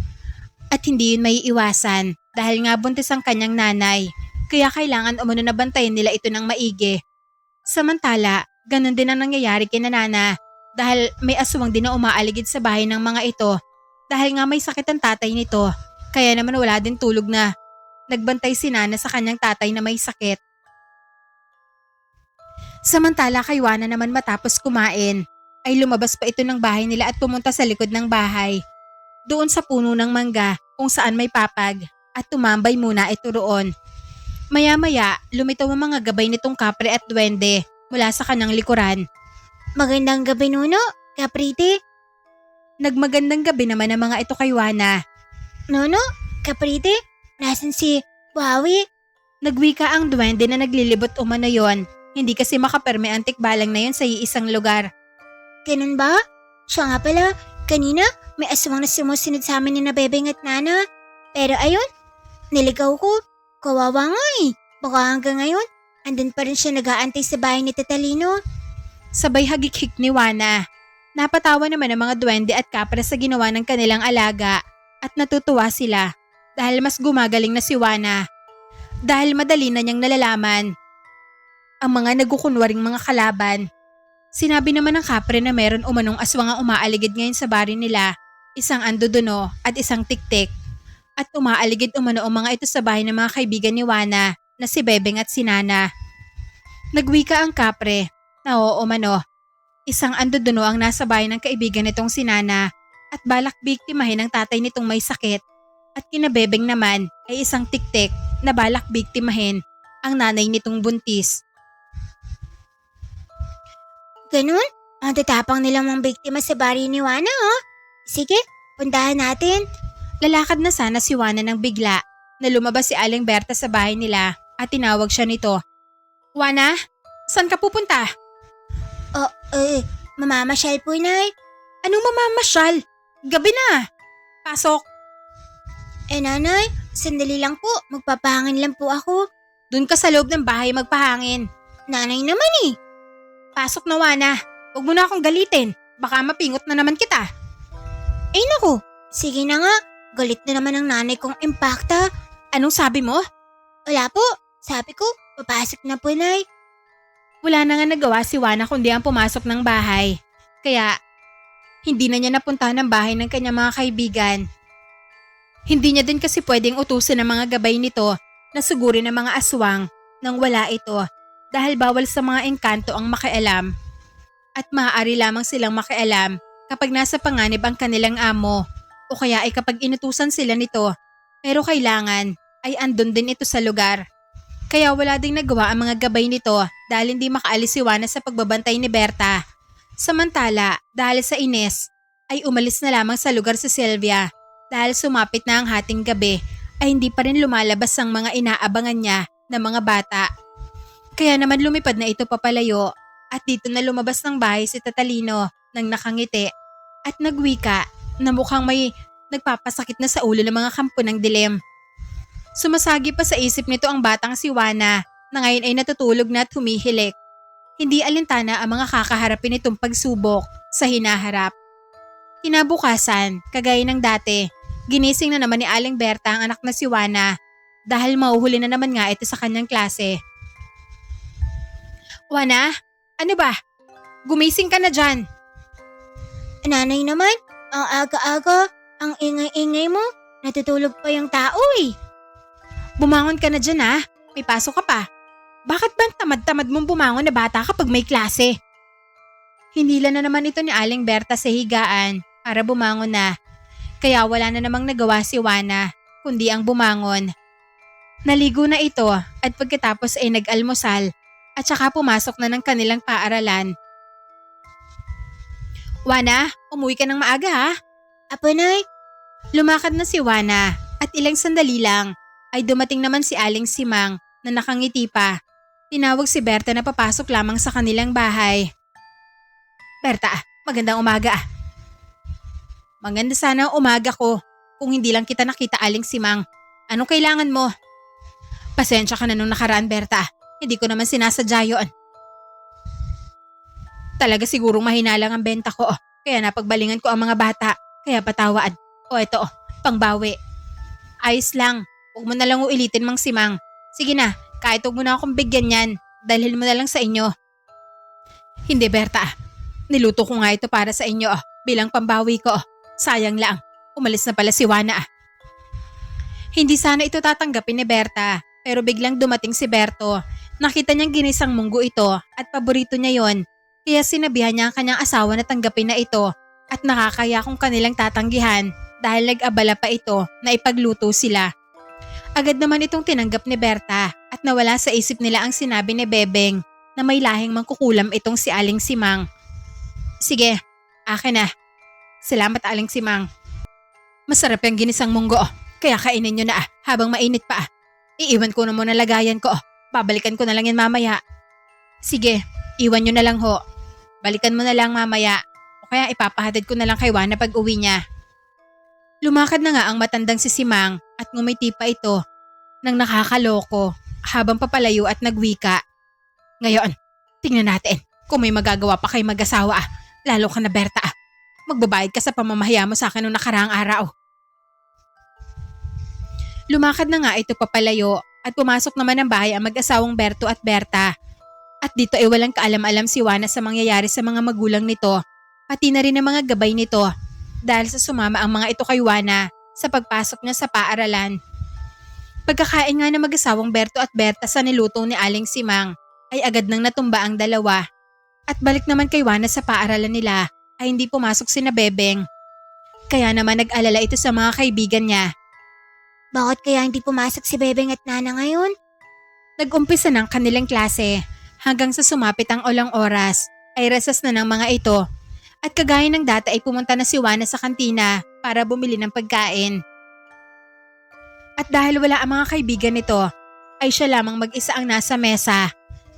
[SPEAKER 1] At hindi yun may iwasan dahil nga buntis ang kanyang nanay. Kaya kailangan umano na bantayan nila ito ng maigi. Samantala, ganun din ang nangyayari kina Nana dahil may aswang din na umaaligid sa bahay ng mga ito. Dahil nga may sakit ang tatay nito, kaya naman wala din tulog na. Nagbantay si Nana sa kanyang tatay na may sakit. Samantala kay Wana naman matapos kumain, ay lumabas pa ito ng bahay nila at pumunta sa likod ng bahay. Doon sa puno ng mangga kung saan may papag at tumambay muna ito roon. Maya-maya, lumitaw ang mga gabay nitong kapre at duwende mula sa kanyang likuran.
[SPEAKER 2] Magandang gabi, Nuno. Kapriti.
[SPEAKER 1] Nagmagandang gabi naman ang mga ito kay Wana.
[SPEAKER 2] Nuno, Kapriti, nasan si Wawi?
[SPEAKER 1] Nagwika ang duwende na naglilibot umano yon. Hindi kasi makaperme ang tikbalang na yon sa iisang lugar.
[SPEAKER 2] Ganun ba? Siya nga pala, kanina may aswang na sumusunod sa amin ni na Bebeng at Nana. Pero ayun, niligaw ko. Kawawa nga eh. Baka hanggang ngayon, andun pa rin siya nag-aantay sa bahay ni Tatalino.
[SPEAKER 1] Sabay hagik-hik ni Wana. Napatawa naman ang mga duwende at kapre sa ginawa ng kanilang alaga at natutuwa sila dahil mas gumagaling na si Wana. Dahil madali na niyang nalalaman ang mga nagukunwaring mga kalaban. Sinabi naman ng kapre na meron umanong aswang ang umaaligid ngayon sa bari nila, isang andodono at isang tiktik. At umaaligid umano ang mga ito sa bahay ng mga kaibigan ni Wana na si Bebeng at si Nana. Nagwika ang kapre na oo umano. Isang andodono ang nasa bahay ng kaibigan nitong si Nana at balak biktimahin ang tatay nitong may sakit. At kina Bebeng naman ay isang tiktik na balak biktimahin ang nanay nitong buntis.
[SPEAKER 2] Ganun? Ang tatapang nilang mga biktima sa bari ni Wana, oh. Sige, puntahan natin.
[SPEAKER 1] Lalakad na sana si Wana nang bigla na lumabas si Aling Berta sa bahay nila at tinawag siya nito. Wana, saan ka pupunta?
[SPEAKER 2] Mamamasyal po, Nay.
[SPEAKER 1] Anong mamamasyal? Gabi na. Pasok.
[SPEAKER 2] Nanay, sandali lang po. Magpapahangin lang po ako.
[SPEAKER 1] Doon ka sa loob ng bahay magpahangin.
[SPEAKER 2] Nanay naman eh.
[SPEAKER 1] Pasok na Wana. Huwag mo na akong galitin. Baka mapingot na naman kita.
[SPEAKER 2] Ay naku, sige na nga. Galit na naman ang nanay kong impacta.
[SPEAKER 1] Anong sabi mo?
[SPEAKER 2] Wala po. Sabi ko, papasok na po, Nay.
[SPEAKER 1] Wala na nga nagawa si Wana kundi ang pumasok ng bahay. Kaya, hindi na niya napuntahan ang bahay ng kanyang mga kaibigan. Hindi niya din kasi pwedeng utusin ang mga gabay nito na sugurin ng mga aswang nang wala ito dahil bawal sa mga engkanto ang makialam. At maaari lamang silang makialam kapag nasa panganib ang kanilang amo o kaya ay kapag inutusan sila nito pero kailangan ay andun din ito sa lugar. Kaya wala ding nagawa ang mga gabay nito dahil hindi makaalis si Wana sa pagbabantay ni Berta. Samantala, dahil sa inis, ay umalis na lamang sa lugar si Sylvia dahil sumapit na ang hating gabi ay hindi pa rin lumalabas ang mga inaabangan niya na mga bata. Kaya naman lumipad na ito papalayo at dito na lumabas ng bahay si Tatalino nang nakangiti at nagwika na mukhang may nagpapasakit na sa ulo ng mga kampo ng dilim. Sumasagi pa sa isip nito ang batang si Wana na ngayon ay natutulog na at humihilik. Hindi alintana ang mga kakaharapin nitong pagsubok sa hinaharap. Kinabukasan, kagaya ng dati, ginising na naman ni Aling Berta ang anak na si Wana dahil mauhuli na naman nga ito sa kanyang klase. Wana, ano ba? Gumising ka na dyan.
[SPEAKER 2] Nanay naman, ang aga-aga, ang ingay-ingay mo. Natutulog pa yung tao eh.
[SPEAKER 1] Bumangon ka na dyan ah. May pasok ka pa. Bakit ba ang tamad-tamad mong bumangon na bata kapag may klase? Hinila na naman ito ni Aling Berta sa higaan para bumangon na. Kaya wala na namang nagawa si Juana, kundi ang bumangon. Naligo na ito at pagkatapos ay nag-almusal at saka pumasok na ng kanilang paaralan. Juana, umuwi ka ng maaga ha?
[SPEAKER 2] Apo, Nay.
[SPEAKER 1] Lumakad na si Juana at ilang sandali lang ay dumating naman si Aling Simang na nakangiti pa. Tinawag si Berta na papasok lamang sa kanilang bahay. Berta, magandang umaga. Maganda sana ang umaga ko kung hindi lang kita nakita, Aling Simang. Anong kailangan mo? Pasensya ka na nung nakaraan, Berta. Hindi ko naman sinasadya yun. Talaga sigurong mahina lang ang benta ko. Kaya napagbalingan ko ang mga bata. Kaya patawad. O eto, pangbawi. Ayos lang. Huwag mo na lang uilitin, Mang Simang. Sige na, kahit huwag mo na akong bigyan yan. Dalhin mo na lang sa inyo. Hindi, Berta. Niluto ko nga ito para sa inyo bilang pambawi ko. Sayang lang. Umalis na pala si Juana. Hindi sana ito tatanggapin ni Berta. Pero biglang dumating si Berto. Nakita niyang ginisang munggo ito at paborito niya yon. Kaya sinabihan niya ang kanyang asawa na tanggapin na ito at nakakaya kung kanilang tatanggihan dahil nag-abala pa ito na ipagluto sila. Agad naman itong tinanggap ni Berta at nawala sa isip nila ang sinabi ni Bebeng na may lahing mangkukulam itong si Aling Simang. Sige, akin na. Salamat, Aling Simang. Masarap yung ginisang munggo kaya kainin nyo na habang mainit pa. Iiwan ko na muna lagayan ko. Babalikan ko na lang yan mamaya. Sige, iwan nyo na lang ho. Balikan mo na lang mamaya. O kaya ipapahatid ko na lang kay Juana pag uwi niya. Lumakad na nga ang matandang si Simang at ngumiti pa ito nang nakakaloko habang papalayo at nagwika. Ngayon, tingnan natin kung may magagawa pa kay mag-asawa. Lalo ka na, Berta. Magbabayad ka sa pamamahiya mo sa akin noong nakaraang araw. Lumakad na nga ito papalayo at pumasok naman ng bahay ang mag-asawang Berto at Berta. At dito ay walang kaalam-alam si Juana sa mangyayari sa mga magulang nito, pati na rin ang mga gabay nito dahil sa sumama ang mga ito kay Juana sa pagpasok niya sa paaralan. Pagkakain nga ng mag-asawang Berto at Berta sa niluto ni Aling Simang ay agad nang natumba ang dalawa. At balik naman kay Juana sa paaralan nila ay hindi pumasok sina Bebeng. Kaya naman nag-alala ito sa mga kaibigan niya.
[SPEAKER 2] Bakit kaya hindi pumasok si Bebeng at Nana ngayon?
[SPEAKER 1] Nag-umpisa ng kanilang klase hanggang sa sumapit ang olang oras ay resas na ng mga ito at kagaya ng dati ay pumunta na si Juana sa kantina para bumili ng pagkain. At dahil wala ang mga kaibigan nito ay siya lamang mag-isa ang nasa mesa.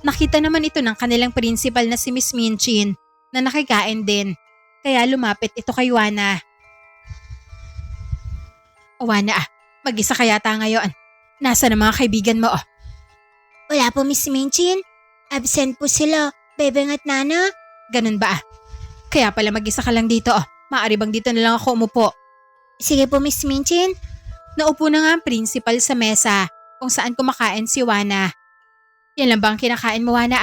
[SPEAKER 1] Nakita naman ito ng kanilang principal na si Miss Minchin na nakikain din kaya lumapit ito kay Juana. O Juana, mag-isa ka yata ngayon. Nasaan ang mga kaibigan mo?
[SPEAKER 2] Wala po, Miss Minchin. Absent po sila, Bebeng at Nana.
[SPEAKER 1] Ganun ba? Kaya pala mag-isa ka lang dito. Maaari bang dito na lang ako umupo?
[SPEAKER 2] Sige po, Miss Minchin.
[SPEAKER 1] Naupo na nga ang principal sa mesa kung saan kumakain si Juana. Yan lang ba ang kinakain mo, Juana?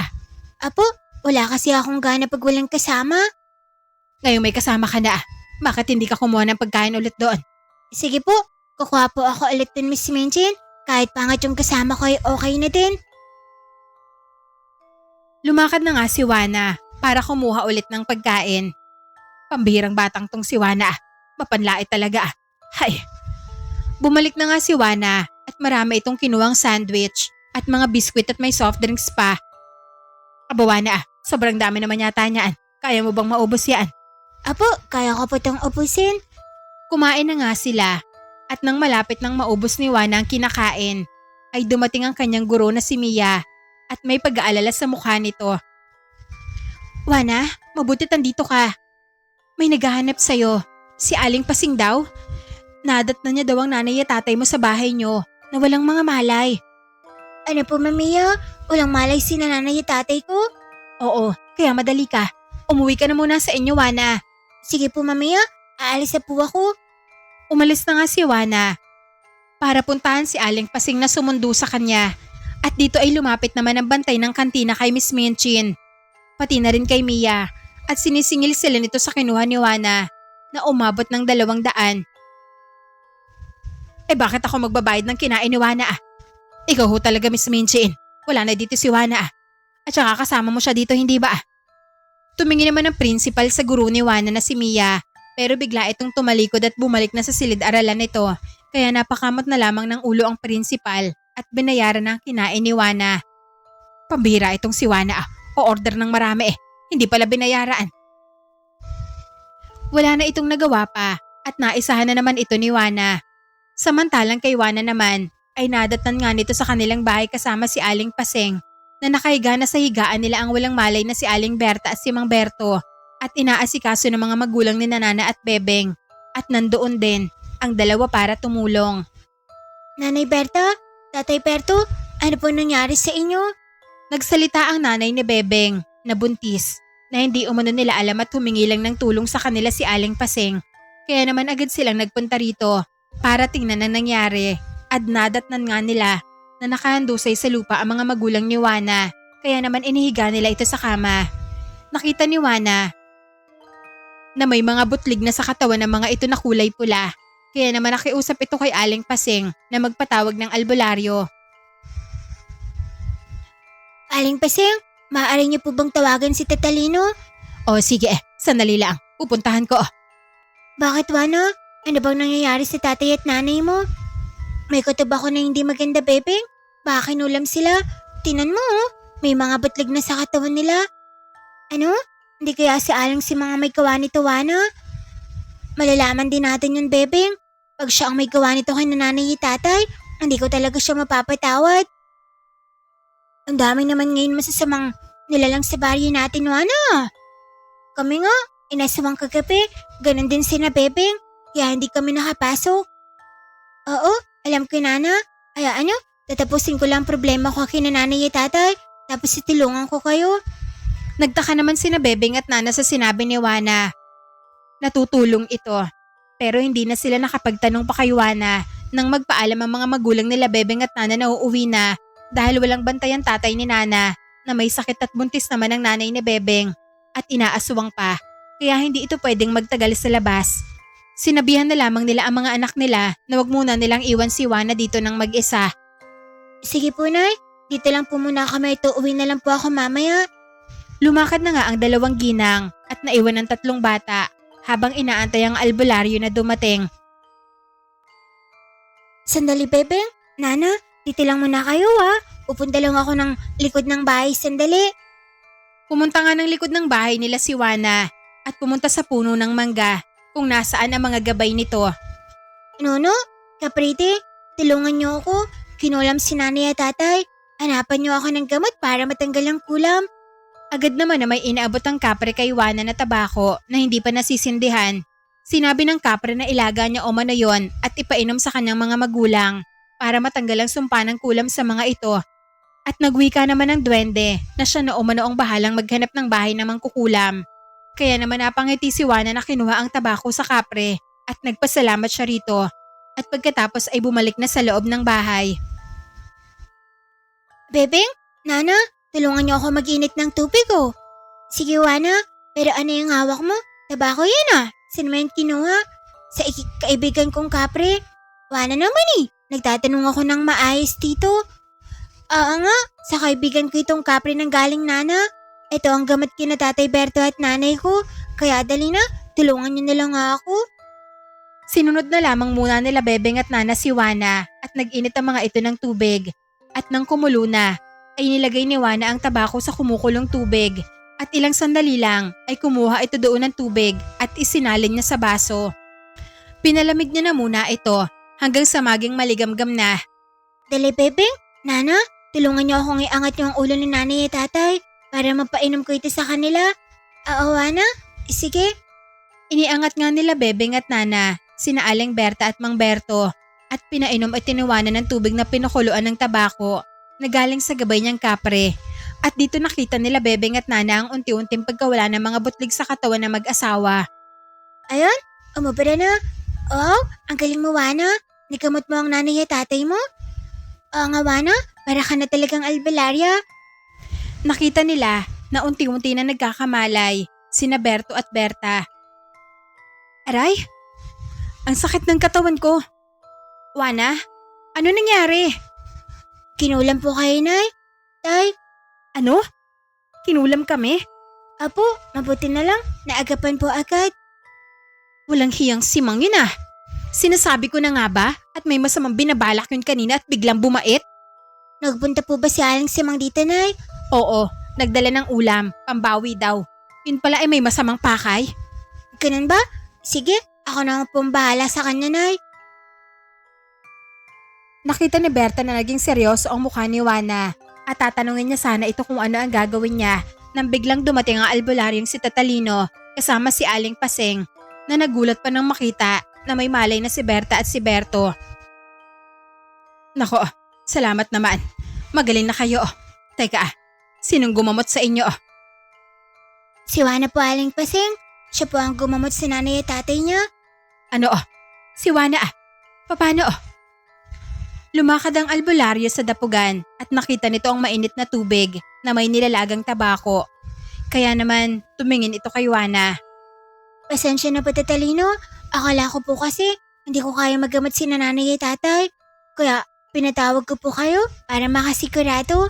[SPEAKER 2] Apo, wala kasi akong gana pag walang kasama.
[SPEAKER 1] Ngayong may kasama ka na. Bakit hindi ka kumuha ng pagkain ulit doon?
[SPEAKER 2] Sige po, kukuha po ako ulit dun, Miss Minchin. Kahit pangat yung kasama ko ay okay na din.
[SPEAKER 1] Lumakad na nga si Juana para kumuha ulit ng pagkain. Pambihirang batang tong si Juana. Mapanlait talaga. Hay. Bumalik na nga si Juana at marami itong kinuwang sandwich at mga biskwit at may soft drinks pa. Aba Juana, sobrang dami naman yata niyan. Kaya mo bang maubos yan?
[SPEAKER 2] Apo, kaya ko po itong ubusin.
[SPEAKER 1] Kumain na nga sila at nang malapit nang maubos ni Juana ang kinakain ay dumating ang kanyang guro na si Mia at may pag-aalala sa mukha nito. Juana, mabuti tandito ka. May naghahanap sa'yo. Si Aling Pasing daw. Nadat na niya daw ang nanay at tatay mo sa bahay niyo na walang mga malay.
[SPEAKER 2] Ano po, Mamiya? Walang malay si nanay at tatay ko?
[SPEAKER 1] Oo, kaya madali ka. Umuwi ka na muna sa inyo, Juana.
[SPEAKER 2] Sige po, Mamiya. Aalis na po ako.
[SPEAKER 1] Umalis na nga si Juana para puntahan si Aling Pasing na sumundo sa kanya. At dito ay lumapit naman ang bantay ng kantina kay Miss Minchin. Pati na rin kay Mia at sinisingil sila nito sa kinuha ni Juana na umabot ng 200. Eh bakit ako magbabayad ng kinain ni Juana Ikaw ho talaga, Miss Minchin. Wala na dito si Juana At saka kasama mo siya dito, hindi ba Tumingin naman ang principal sa guro ni Juana na si Mia, pero bigla itong tumalikod at bumalik na sa silid-aralan nito. Kaya napakamot na lamang ng ulo ang principal at binayaran ng kinain ni Juana. Pambira itong si Juana O-order ng marami Hindi pala binayaraan. Wala na itong nagawa pa at naisahan na naman ito ni Juana. Samantalang kay Juana naman ay nadatnan nga nito sa kanilang bahay kasama si Aling Paseng na nakahiga na sa higaan nila ang walang malay na si Aling Berta at si Mang Berto at inaasikaso ng mga magulang ni Nana at Bebeng at nandoon din ang dalawa para tumulong.
[SPEAKER 2] Nanay Berta, Tatay Berto, ano po nangyari sa inyo?
[SPEAKER 1] Nagsalita ang nanay ni Bebeng na buntis na hindi umano nila alam at humingi lang ng tulong sa kanila si Aling Paseng. Kaya naman agad silang nagpunta rito para tingnan ang nangyari at nadatnan nga nila na nakahandusay sa lupa ang mga magulang ni Juana. Kaya naman inihiga nila ito sa kama. Nakita ni Juana na may mga butlig na sa katawan ng mga ito na kulay pula. Kaya naman nakiusap ito kay Aling Paseng na magpatawag ng albularyo.
[SPEAKER 2] Aling Paseng, maaari niyo po bang tawagan si Tatalino?
[SPEAKER 1] O sige sandali lang. Pupuntahan ko.
[SPEAKER 2] Bakit, Juana? Ano bang nangyayari sa tatay at nanay mo? May kutob ako na hindi maganda, Bebeng. Baka kinulam sila. Tinan mo, may mga butlig na sa katawan nila. Ano? Hindi kaya si Aling si mga may gawa nito, Juana? Malalaman din natin yun, Bebeng. Pag siya ang may gawa nito kay nanay at tatay, hindi ko talaga siya mapapatawad. Ang dami naman ngayon masasamang nilalang sa baryo natin, Juana. Kami nga, inasawang kagabi, ganun din sina Bebeng, kaya hindi kami nakapasok. Oo, alam ko, Nana. Kaya ano, tatapusin ko lang problema ko kay nanay at tatay, tapos itulungan ko kayo.
[SPEAKER 1] Nagtaka naman sina Bebeng at Nana sa sinabi ni Juana. Natutulong ito. Pero hindi na sila nakapagtanong pa kay Juana nang magpaalam ang mga magulang nila Bebeng at Nana na uuwi na dahil walang bantay ang tatay ni Nana na may sakit at buntis naman ang nanay ni Bebeng at inaaswang pa. Kaya hindi ito pwedeng magtagal sa labas. Sinabihan na lamang nila ang mga anak nila na wag muna nilang iwan si Juana dito ng mag-isa.
[SPEAKER 2] Sige po, Nay. Dito lang po muna kami, uwi na lang po ako mamaya.
[SPEAKER 1] Lumakad na nga ang dalawang ginang at naiwan ang 3 bata habang inaantay ang albularyo na dumating.
[SPEAKER 2] Sandali, Bebeng. Nana, dito lang muna kayo Pupunta lang ako ng likod ng bahay, sandali.
[SPEAKER 1] Pumunta nga ng likod ng bahay nila si Juana at pumunta sa puno ng mangga kung nasaan ang mga gabay nito.
[SPEAKER 2] Nono, Kapriti, tulungan niyo ako. Kinulam si nanay at tatay. Hanapan niyo ako ng gamot para matanggal ang kulam.
[SPEAKER 1] Agad naman na may inaabot ang kapre kay Juana na tabako na hindi pa nasisindihan. Sinabi ng kapre na ilaga niya umano yon at ipainom sa kanyang mga magulang para matanggal ang sumpa ng kulam sa mga ito. At nagwika naman ng duwende na siya na umano ang bahalang maghanap ng bahay ng mangkukulam. Kaya naman napangiti si Juana na kinuha ang tabako sa kapre at nagpasalamat siya rito at pagkatapos ay bumalik na sa loob ng bahay.
[SPEAKER 2] Bebeng, Nana, tulungan niyo ako mag-init ng tubig Sige, Juana, pero ano yung hawak mo? Tabako yan Saan mo yan kinuha? Sa kaibigan kong kapre. Juana naman nagtatanong ako ng maayos dito. Oo nga, sa kaibigan ko itong kapre ng galing Nana. Ito ang gamot kina Tatay Berto at nanay ko, kaya dali na, tulungan niyo na lang ako.
[SPEAKER 1] Sinunod na lamang muna nila Bebeng at Nana si Juana at nag-init ang mga ito ng tubig. At nang kumulo na, ay nilagay ni Juana ang tabako sa kumukulong tubig at ilang sandali lang ay kumuha ito doon ng tubig at isinalin niya sa baso. Pinalamig niya na muna ito hanggang sa maging maligamgam na.
[SPEAKER 2] Dali, Bebeng, Nana, tulungan niyo akong iangat yung ulo ni nanay at tatay para mapainom ko ito sa kanila. Juana, sige.
[SPEAKER 1] Iniangat nga nila Bebeng at Nana, sina Aling Berta at Mang Berto at pinainom at tiniwanan ng tubig na pinakuluan ng tabako na galing sa gabay niyang kapre. At dito nakita nila Bebeng at Nana ang unti-unting pagkawala ng mga butlig sa katawan ng mag-asawa.
[SPEAKER 2] Ayun, umubra na. Oh, ang galing mo, Juana. Nikamot mo ang nanay at tatay mo. Oo nga, Juana, para ka na talagang albularya.
[SPEAKER 1] Nakita nila na unti-unti na nagkakamalay sina Berto at Berta. Aray, ang sakit ng katawan ko. Juana, ano nangyari?
[SPEAKER 2] Kinulam po kayo, Nay. Tay,
[SPEAKER 1] Ano? Kinulam kami?
[SPEAKER 2] apo, mabuti na lang. Naagapan po agad.
[SPEAKER 1] Walang hiyang simang yun ah. Sinasabi ko na nga ba at may masamang binabalak yun kanina at biglang bumait?
[SPEAKER 2] Nagpunta po ba si Aling Simang dito, Nay?
[SPEAKER 1] Oo, nagdala ng ulam, pambawi daw. Yun pala ay may masamang pakay.
[SPEAKER 2] Ganun ba? Sige, ako na nga pong bahala sa kanya, Nay.
[SPEAKER 1] Nakita ni Berta na naging seryoso ang mukha ni Juana at tatanungin niya sana ito kung ano ang gagawin niya nang biglang dumating ang albularyong si Tatalino kasama si Aling Paseng na nagulat pa nang makita na may malay na si Berta at si Berto. Nako, salamat naman. Magaling na kayo. Teka, sinong gumamot sa inyo?
[SPEAKER 2] Si Juana po, Aling Paseng. Siya po ang gumamot sa nanay at tatay niya.
[SPEAKER 1] Ano? Si Juana ah. Paano? Lumakad ang albularyo sa dapugan at nakita nito ang mainit na tubig na may nilalagang tabako. Kaya naman tumingin ito kay Juana.
[SPEAKER 2] Pasensya na po, Tatalino. Akala ko po kasi hindi ko kaya magamot si nanay at tatay. Kaya pinatawag ko po kayo para makasigurado.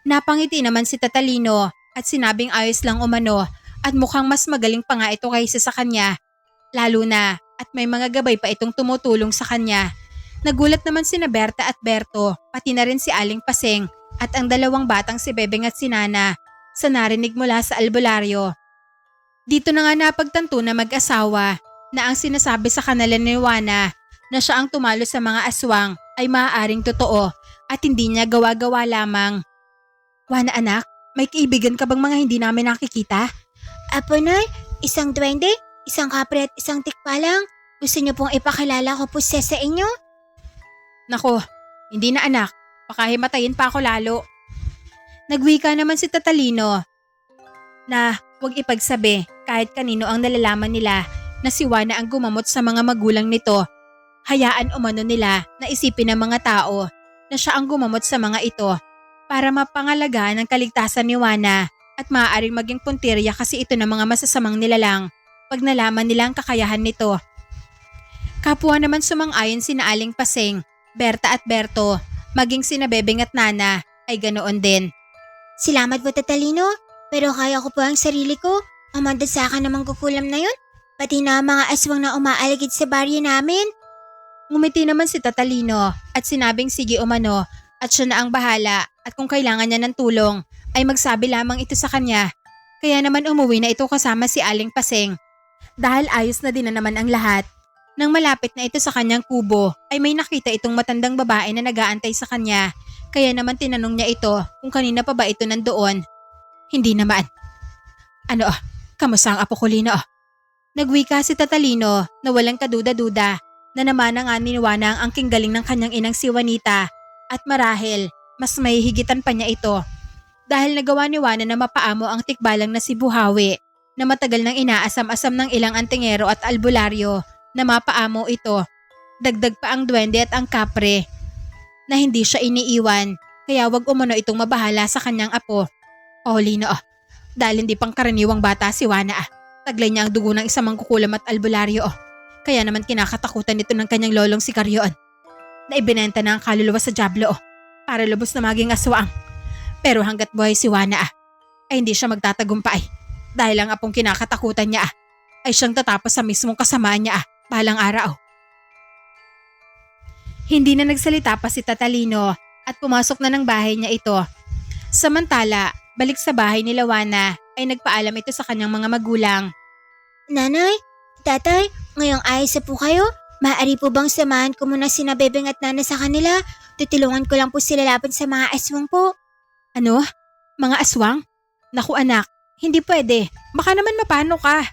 [SPEAKER 1] Napangiti naman si Tatalino at sinabing ayos lang umano at mukhang mas magaling pa nga ito kaysa sa kanya. Lalo na at may mga gabay pa itong tumutulong sa kanya. Nagulat naman sina Berta at Berto, pati na rin si Aling Paseng at ang dalawang batang si Bebeng at si Nana sa narinig mula sa albularyo. Dito na nga napagtanto na mag-asawa na ang sinasabi sa kanila ni Juana na siya ang tumalo sa mga aswang ay maaaring totoo at hindi niya gawa-gawa lamang. Juana anak, may kaibigan ka bang mga hindi namin nakikita?
[SPEAKER 2] Apo, Nay, isang duwende, isang kapre at isang tikpa lang. Gusto niyo pong ipakilala ko po siya sa inyo?
[SPEAKER 1] Nako, hindi na anak, pakahimatayin pa ako lalo. Nagwika naman si Tatalino na huwag ipagsabi kahit kanino ang nalalaman nila na si Juana ang gumamot sa mga magulang nito. Hayaan umano nila na isipin ng mga tao na siya ang gumamot sa mga ito para mapangalagaan ang kaligtasan ni Juana at maaaring maging puntirya kasi ito ng mga masasamang nilalang pag nalaman nila ang kakayahan nito. Kapwa naman sumang-ayon sina Aling Paseng, Berta at Berto, maging sina Bebeng at Nana ay ganoon din.
[SPEAKER 2] Salamat po, Tatalino. Pero kaya ko po ang sarili ko. Amanda sa akin namang kukulam na yun. Pati na ang mga aswang na umaaligid sa baryo namin.
[SPEAKER 1] Ngumiti naman si Tatalino at sinabing sige umano at siya na ang bahala at kung kailangan niya ng tulong ay magsabi lamang ito sa kanya. Kaya naman umuwi na ito kasama si Aling Paseng. Dahil ayos na din na naman ang lahat. Nang malapit na ito sa kanyang kubo ay may nakita itong matandang babae na nag-aantay sa kanya. Kaya naman tinanong niya ito kung kanina pa ba ito nandoon. Hindi naman. Ano, kamusta ang apo ko, Lino? Nagwika si Tatalino na walang kaduda-duda na naman ang ni Juana ang angking galing ng kanyang inang si Juanita at marahil mas may higitan pa niya ito. Dahil nagawa ni Juana na mapaamo ang tikbalang na si Buhawi na matagal nang inaasam-asam ng ilang antingero at albularyo na mapaamo ito. Dagdag pa ang duwende at ang kapre na hindi siya iniiwan kaya wag umano itong mabahala sa kanyang apo. Oh Lino, dahil hindi pang karaniwang bata si Juana taglay niya ang dugo ng isang mangkukulam at albularyo. Kaya naman kinakatakutan nito ng kanyang lolong si Carrion na ibinenta na ang kaluluwa sa Diablo para lubos na maging aswang. Pero hanggat buhay si Juana ay hindi siya magtatagumpay dahil ang apong kinakatakutan niya ay siyang tatapos sa mismong kasamaan niya balang araw. Hindi na nagsalita pa si Tatalino at pumasok na ng bahay niya ito. Samantala, balik sa bahay ni Juana ay nagpaalam ito sa kanyang mga magulang.
[SPEAKER 2] Nanay, tatay, ngayong ayos na po kayo? Maaari po bang samahan ko muna sina Bebeng at Nana sa kanila? Tutulungan ko lang po sila laban sa mga aswang po.
[SPEAKER 1] Ano? Mga aswang? Naku anak, hindi pwede. Baka naman mapano ka.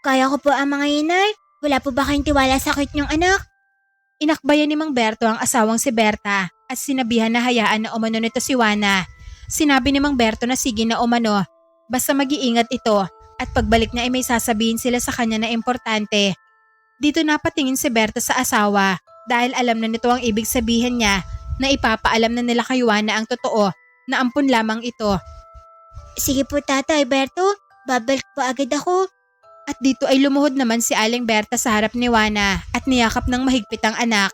[SPEAKER 2] Kaya ko po ang mga inay. Wala po ba kayong tiwala sa kwit niyong anak?
[SPEAKER 1] Inakbayan ni Mang Berto ang asawang si Berta at sinabihan na hayaan na umano nito si Juana. Sinabi ni Mang Berto na sige na umano, basta mag-iingat ito at pagbalik niya ay may sasabihin sila sa kanya na importante. Dito napatingin si Berta sa asawa dahil alam na nito ang ibig sabihin niya na ipapaalam na nila kay Juana ang totoo na ampun lamang ito.
[SPEAKER 2] Sige po, Tatay Berto. babalik pa agad ako.
[SPEAKER 1] At dito ay lumuhod naman si Aling Berta sa harap ni Juana at niyakap ng mahigpit ang anak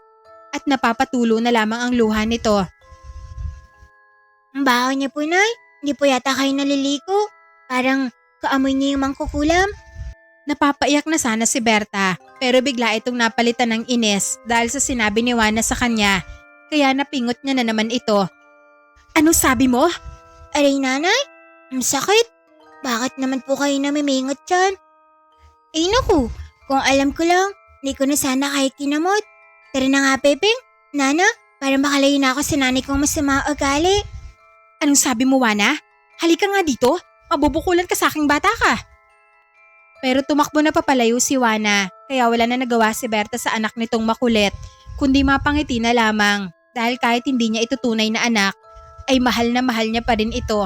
[SPEAKER 1] at napapatulo na lamang ang luha nito.
[SPEAKER 2] Ang baho niya po, Nay. Hindi po yata kayo naliliko. Parang kaamoy niya yung mangkukulam.
[SPEAKER 1] Napapaiyak na sana si Berta pero bigla itong napalitan ng inis dahil sa sinabi ni Juana sa kanya kaya napingot niya na naman ito. Ano sabi mo?
[SPEAKER 2] Aray, Nanay, ang sakit. Bakit naman po kayo namimingot dyan? Eh naku, kung alam ko lang, hindi ko na sana kayo kinamot. Tara na nga, Pepeng. Nana, para makalayo na ako sa nanay kong masama ugali.
[SPEAKER 1] Anong sabi mo, Juana? Halika nga dito, mabubukulan ka sa aking bata ka. Pero tumakbo na papalayo si Juana kaya wala na nagawa si Berta sa anak nitong makulit kundi mapangiti na lamang dahil kahit hindi niya ito tunay na anak ay mahal niya pa rin ito.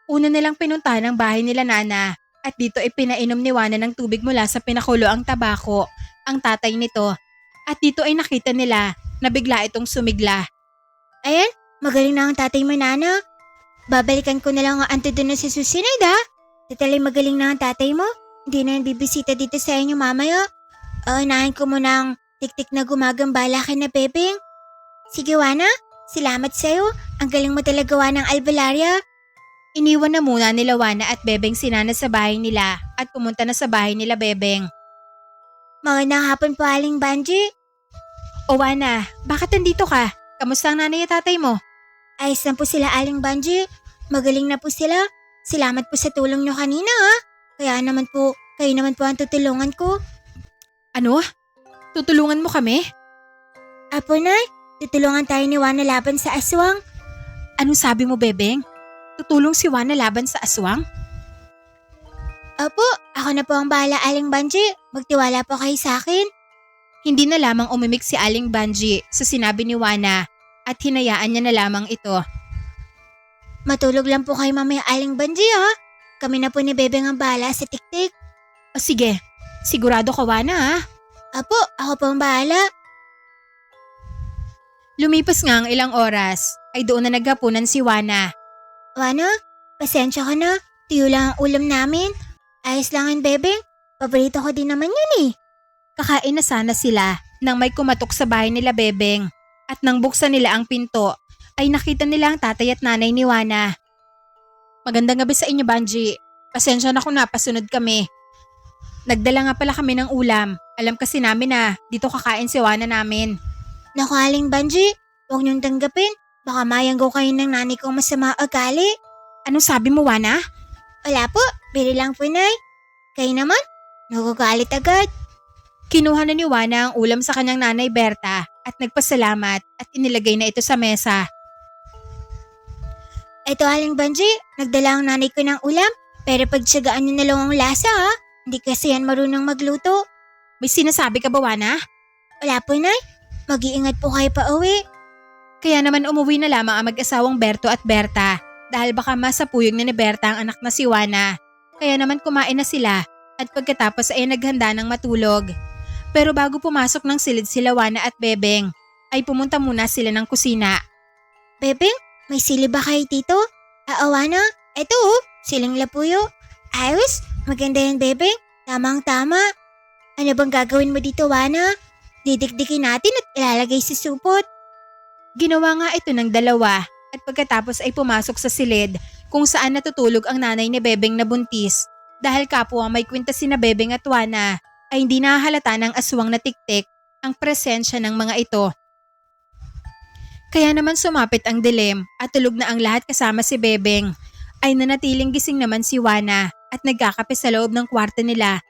[SPEAKER 1] Una nilang pinuntahan ang bahay nila Nana at dito ay pinainom ni Juana ng tubig mula sa pinakulo ang tabako, ang tatay nito. At dito ay nakita nila na bigla itong sumigla.
[SPEAKER 2] Ayan, magaling na ang tatay mo, Nana. Babalikan ko na lang ang anto doon sa susunod, ha? Tatalay magaling na ang tatay mo. Hindi na yung bibisita dito sa inyo mamaya. Unahin ko muna ang tik-tik na gumagambala kay na Pepeng. Sige, Juana. Salamat sa'yo. Ang galing mo talaga gawa ng albularia.
[SPEAKER 1] Iniwan na muna nila Juana at Bebeng si Nana sa bahay nila at pumunta na sa bahay nila Bebeng.
[SPEAKER 2] Magandang hapon po, Aling Banji.
[SPEAKER 1] O Juana, bakit nandito ka? Kamusta ang nanay at tatay mo?
[SPEAKER 2] Ayos na po sila, Aling Banji. Magaling na po sila. Salamat po sa tulong nyo kanina, ha? Kaya naman po, kayo naman po ang tutulungan ko.
[SPEAKER 1] Ano? Tutulungan mo kami?
[SPEAKER 2] Apo, Nay, tutulungan tayo ni Juana laban sa aswang.
[SPEAKER 1] Anong sabi mo, Bebeng? Tutulong si Juana laban sa aswang?
[SPEAKER 2] Opo, ako na po ang bahala, Aling Banji. Magtiwala po kayo sa akin.
[SPEAKER 1] Hindi na lamang umimik si Aling Banji sa sinabi ni Juana at hinayaan niya na lamang ito.
[SPEAKER 2] Matulog lang po kayo mamaya, Aling Banji, ha? Kami na po ni Bebeng ang bahala sa tik-tik.
[SPEAKER 1] O sige, sigurado ka Juana ha?
[SPEAKER 2] Apo, ako po ang bahala.
[SPEAKER 1] Lumipas nga ang ilang oras ay doon na naghapunan si Juana.
[SPEAKER 2] Juana, pasensya ka na. Tuyo lang ang ulam namin. Ayos lang ang Bebeng. Paborito ko din naman yun eh.
[SPEAKER 1] Kakain na sana sila nang may kumatok sa bahay nila Bebeng at nang buksan nila ang pinto ay nakita nila ang tatay at nanay ni Juana. Magandang gabi sa inyo, Banji. Pasensya na kung napasunod kami. Nagdala nga pala kami ng ulam. Alam kasi namin na dito kakain si Juana namin.
[SPEAKER 2] Naku, Aling Banji, huwag niyong tanggapin. Baka mayanggaw kayo ng nanay kong masama ugali.
[SPEAKER 1] Anong sabi mo, Juana?
[SPEAKER 2] Wala po, bili lang po, Nay. Kayo naman, nagagalit agad.
[SPEAKER 1] Kinuha na ni Juana ang ulam sa kanyang nanay Berta at nagpasalamat at inilagay na ito sa mesa.
[SPEAKER 2] Eto, Aling Banji, nagdala ang nanay ko ng ulam. Pero pagtsagaan niyo na lang ang lasa, ha? Hindi kasi yan marunong magluto.
[SPEAKER 1] May sinasabi ka ba, Juana?
[SPEAKER 2] Wala po, Nay. Mag-iingat po kayo pa uwi.
[SPEAKER 1] Kaya naman umuwi na lamang ang mag-asawang Berto at Berta dahil baka masapuyog na ni Berta ang anak na si Juana. Kaya naman kumain na sila at pagkatapos ay naghanda ng matulog. Pero bago pumasok ng silid sila Juana at Bebeng, ay pumunta muna sila ng kusina.
[SPEAKER 2] Bebeng, may sili ba kayo dito? Juana, eto siling lapuyo. Ayos, maganda yan, Bebeng. Tamang-tama. Ano bang gagawin mo dito, Juana? Didikdikin natin at ilalagay sa supot.
[SPEAKER 1] Ginawa nga ito ng dalawa at pagkatapos ay pumasok sa silid kung saan natutulog ang nanay ni Bebeng na buntis. Dahil kapwa may kwenta sina Bebeng at Juana ay hindi nahahalata ng aswang na tiktik ang presensya ng mga ito. Kaya naman sumapit ang dilim at tulog na ang lahat kasama si Bebeng. Ay nanatiling gising naman si Juana at nagkakape sa loob ng kwarto nila.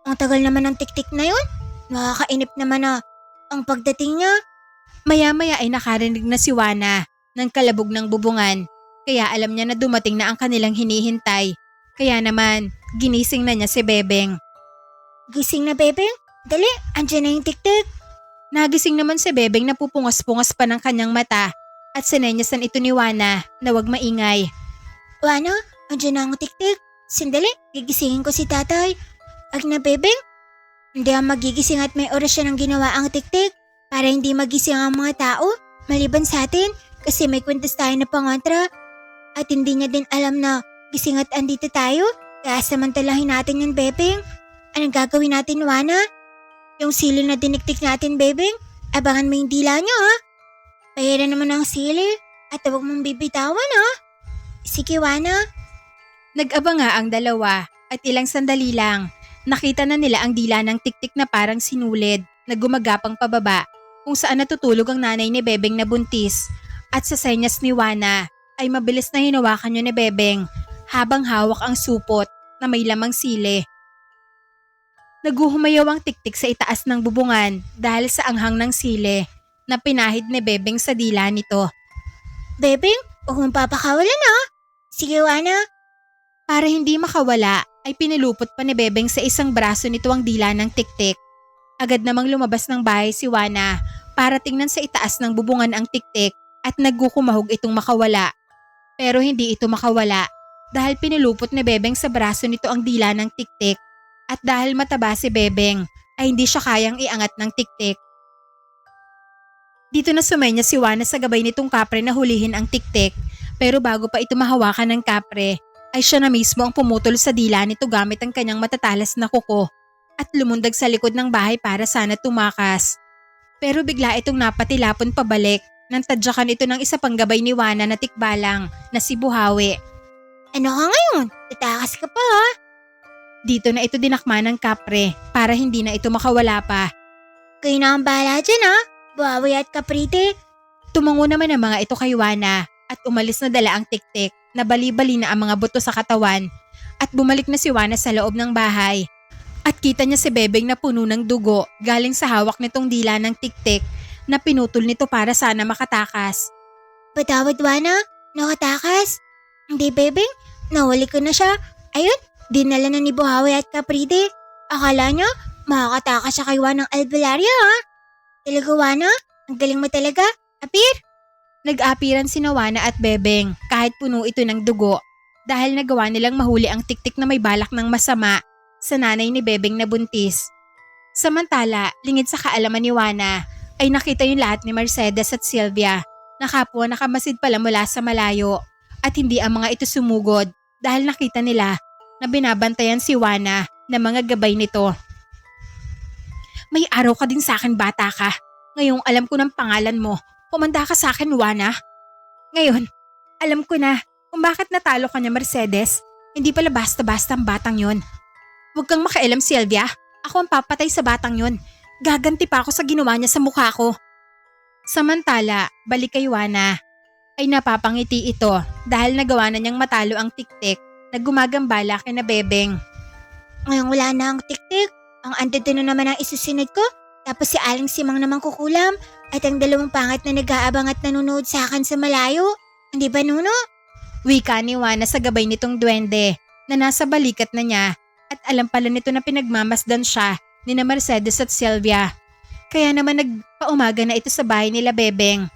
[SPEAKER 2] Ang tagal naman ng tiktik na yun. Nakakainip naman na ang pagdating niya.
[SPEAKER 1] Maya-maya ay nakarinig na si Juana ng kalabog ng bubungan. Kaya alam niya na dumating na ang kanilang hinihintay. Kaya naman, ginising na niya si Bebeng.
[SPEAKER 2] Gising na, Bebeng? Dali, andyan na yung tiktik.
[SPEAKER 1] Nagising naman si Bebeng na pupungas-pungas pa ng kanyang mata at sinenyasan ito ni Juana na huwag maingay.
[SPEAKER 2] Juana, andyan na ang tiktik. Sandali, gigisingin ko si tatay. Ag na, Bebeng? Hindi ang magigising at may oras siya ng ginawa ang tiktik para hindi magising ang mga tao maliban sa atin kasi may kwintas tayo na pangontra at hindi niya din alam na gising at andito tayo. Kaya samantalahin natin yung Bebeng. Anong gagawin natin, Wana? Yung sili na diniktik natin, Bebeng? Abangan mo yung dila niyo, ha? Pahiran naman ang sili at huwag mong bibitawan, ha? Sige, Wana.
[SPEAKER 1] Nag-aba nga ang dalawa at ilang sandali lang. Nakita na nila ang dila ng tiktik na parang sinulid na gumagapang pababa kung saan natutulog ang nanay ni Bebeng na buntis. At sa senyas ni Wana ay mabilis na hinawakan niya ni Bebeng habang hawak ang supot na may lamang sili. Naguhumayaw ang tiktik sa itaas ng bubungan dahil sa anghang ng sili na pinahid ni Bebeng sa dila nito.
[SPEAKER 2] Bebeng, huwag mong papakawalan, ha? Sige, Wana.
[SPEAKER 1] Para hindi makawala ay pinilupot pa ni Bebeng sa isang braso nito ang dila ng tiktik. Agad namang lumabas ng bahay si Wana para tingnan sa itaas ng bubungan ang tiktik at nagkukumahog itong makawala. Pero hindi ito makawala dahil pinilupot ni Bebeng sa braso nito ang dila ng tiktik at dahil mataba si Bebeng ay hindi siya kayang iangat ng tiktik. Dito na sumenya si Wana sa gabay nitong kapre na hulihin ang tiktik pero bago pa ito mahawakan ng kapre ay siya na mismo ang pumutol sa dila nito gamit ang kanyang matatalas na kuko at lumundag sa likod ng bahay para sana tumakas. Pero bigla itong napatilapon pabalik nang tadyakan ito ng isa pang gabay ni Wana na tikbalang na si Buhawi.
[SPEAKER 2] Ano ka ngayon? Tatakas ka pa, ha?
[SPEAKER 1] Dito na ito dinakma ng kapre para hindi na ito makawala pa.
[SPEAKER 2] Kayo na ang bahala dyan, ha? Buhawi at Kaprite.
[SPEAKER 1] Tumango naman ang mga ito kay Wana at umalis na dala ang tiktik na bali-bali na ang mga buto sa katawan at bumalik na si Wana sa loob ng bahay. At kita niya si Bebeng na puno ng dugo galing sa hawak nitong dila ng tiktik na pinutol nito para sana makatakas.
[SPEAKER 2] Patawad, Wana. Nakatakas. Hindi, Bebeng. Nahuli ko na siya. Ayun, dinala na ni Buhawi at Kaprite. Akala niya, makakatakas siya kay Wanang Albularia, ha? Talaga, Wana? Ang galing mo talaga. Apir?
[SPEAKER 1] Nag-apiran si Wana at Bebeng kahit puno ito ng dugo dahil nagawa nilang mahuli ang tiktik na may balak ng masama sa nanay ni Bebeng na buntis. Samantala, lingid sa kaalaman ni Wana ay nakita yung lahat ni Mercedes at Sylvia na kapwa nakamasid pala mula sa malayo at hindi ang mga ito sumugod dahil nakita nila na binabantayan si Wana na mga gabay nito. May araw ka din sa akin, bata ka. Ngayong alam ko ng pangalan mo. Kumanda ka sa akin, Wana. Ngayon, alam ko na kung bakit natalo ka niya, Mercedes. Hindi pala basta-basta ang batang yon. Huwag kang makialam, Sylvia. Ako ang papatay sa batang yon. Gaganti pa ako sa ginawa niya sa mukha ko. Samantala, balik kay Wana ay napapangiti ito dahil nagawa na niyang matalo ang tiktik na gumagambala kina Bebeng.
[SPEAKER 2] Ngayong wala na ang tiktik. Ang andodo na naman ang isusunod ko. Tapos si Aling Simang naman kukulam. At ang dalawang pangat na nag-aabang at nanonood sa akin sa malayo. Hindi ba, Nuno?
[SPEAKER 1] Wika ni Wana sa gabay nitong duwende na nasa balikat na niya at alam pala nito na pinagmamasdan siya ni na Mercedes at Sylvia. Kaya naman nagpaumaga na ito sa bahay nila Bebeng.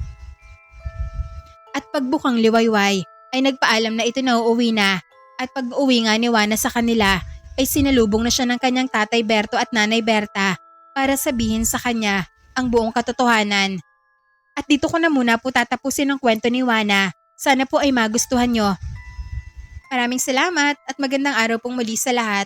[SPEAKER 1] At pagbukang liwayway ay nagpaalam na ito na uuwi na at pag-uwi nga ni Wana sa kanila ay sinalubong na siya ng kanyang tatay Berto at nanay Berta para sabihin sa kanya ang buong katotohanan. At dito ko na muna po tatapusin ang kwento ni Wana. Sana po ay magustuhan nyo. Maraming salamat at magandang araw pong muli sa lahat.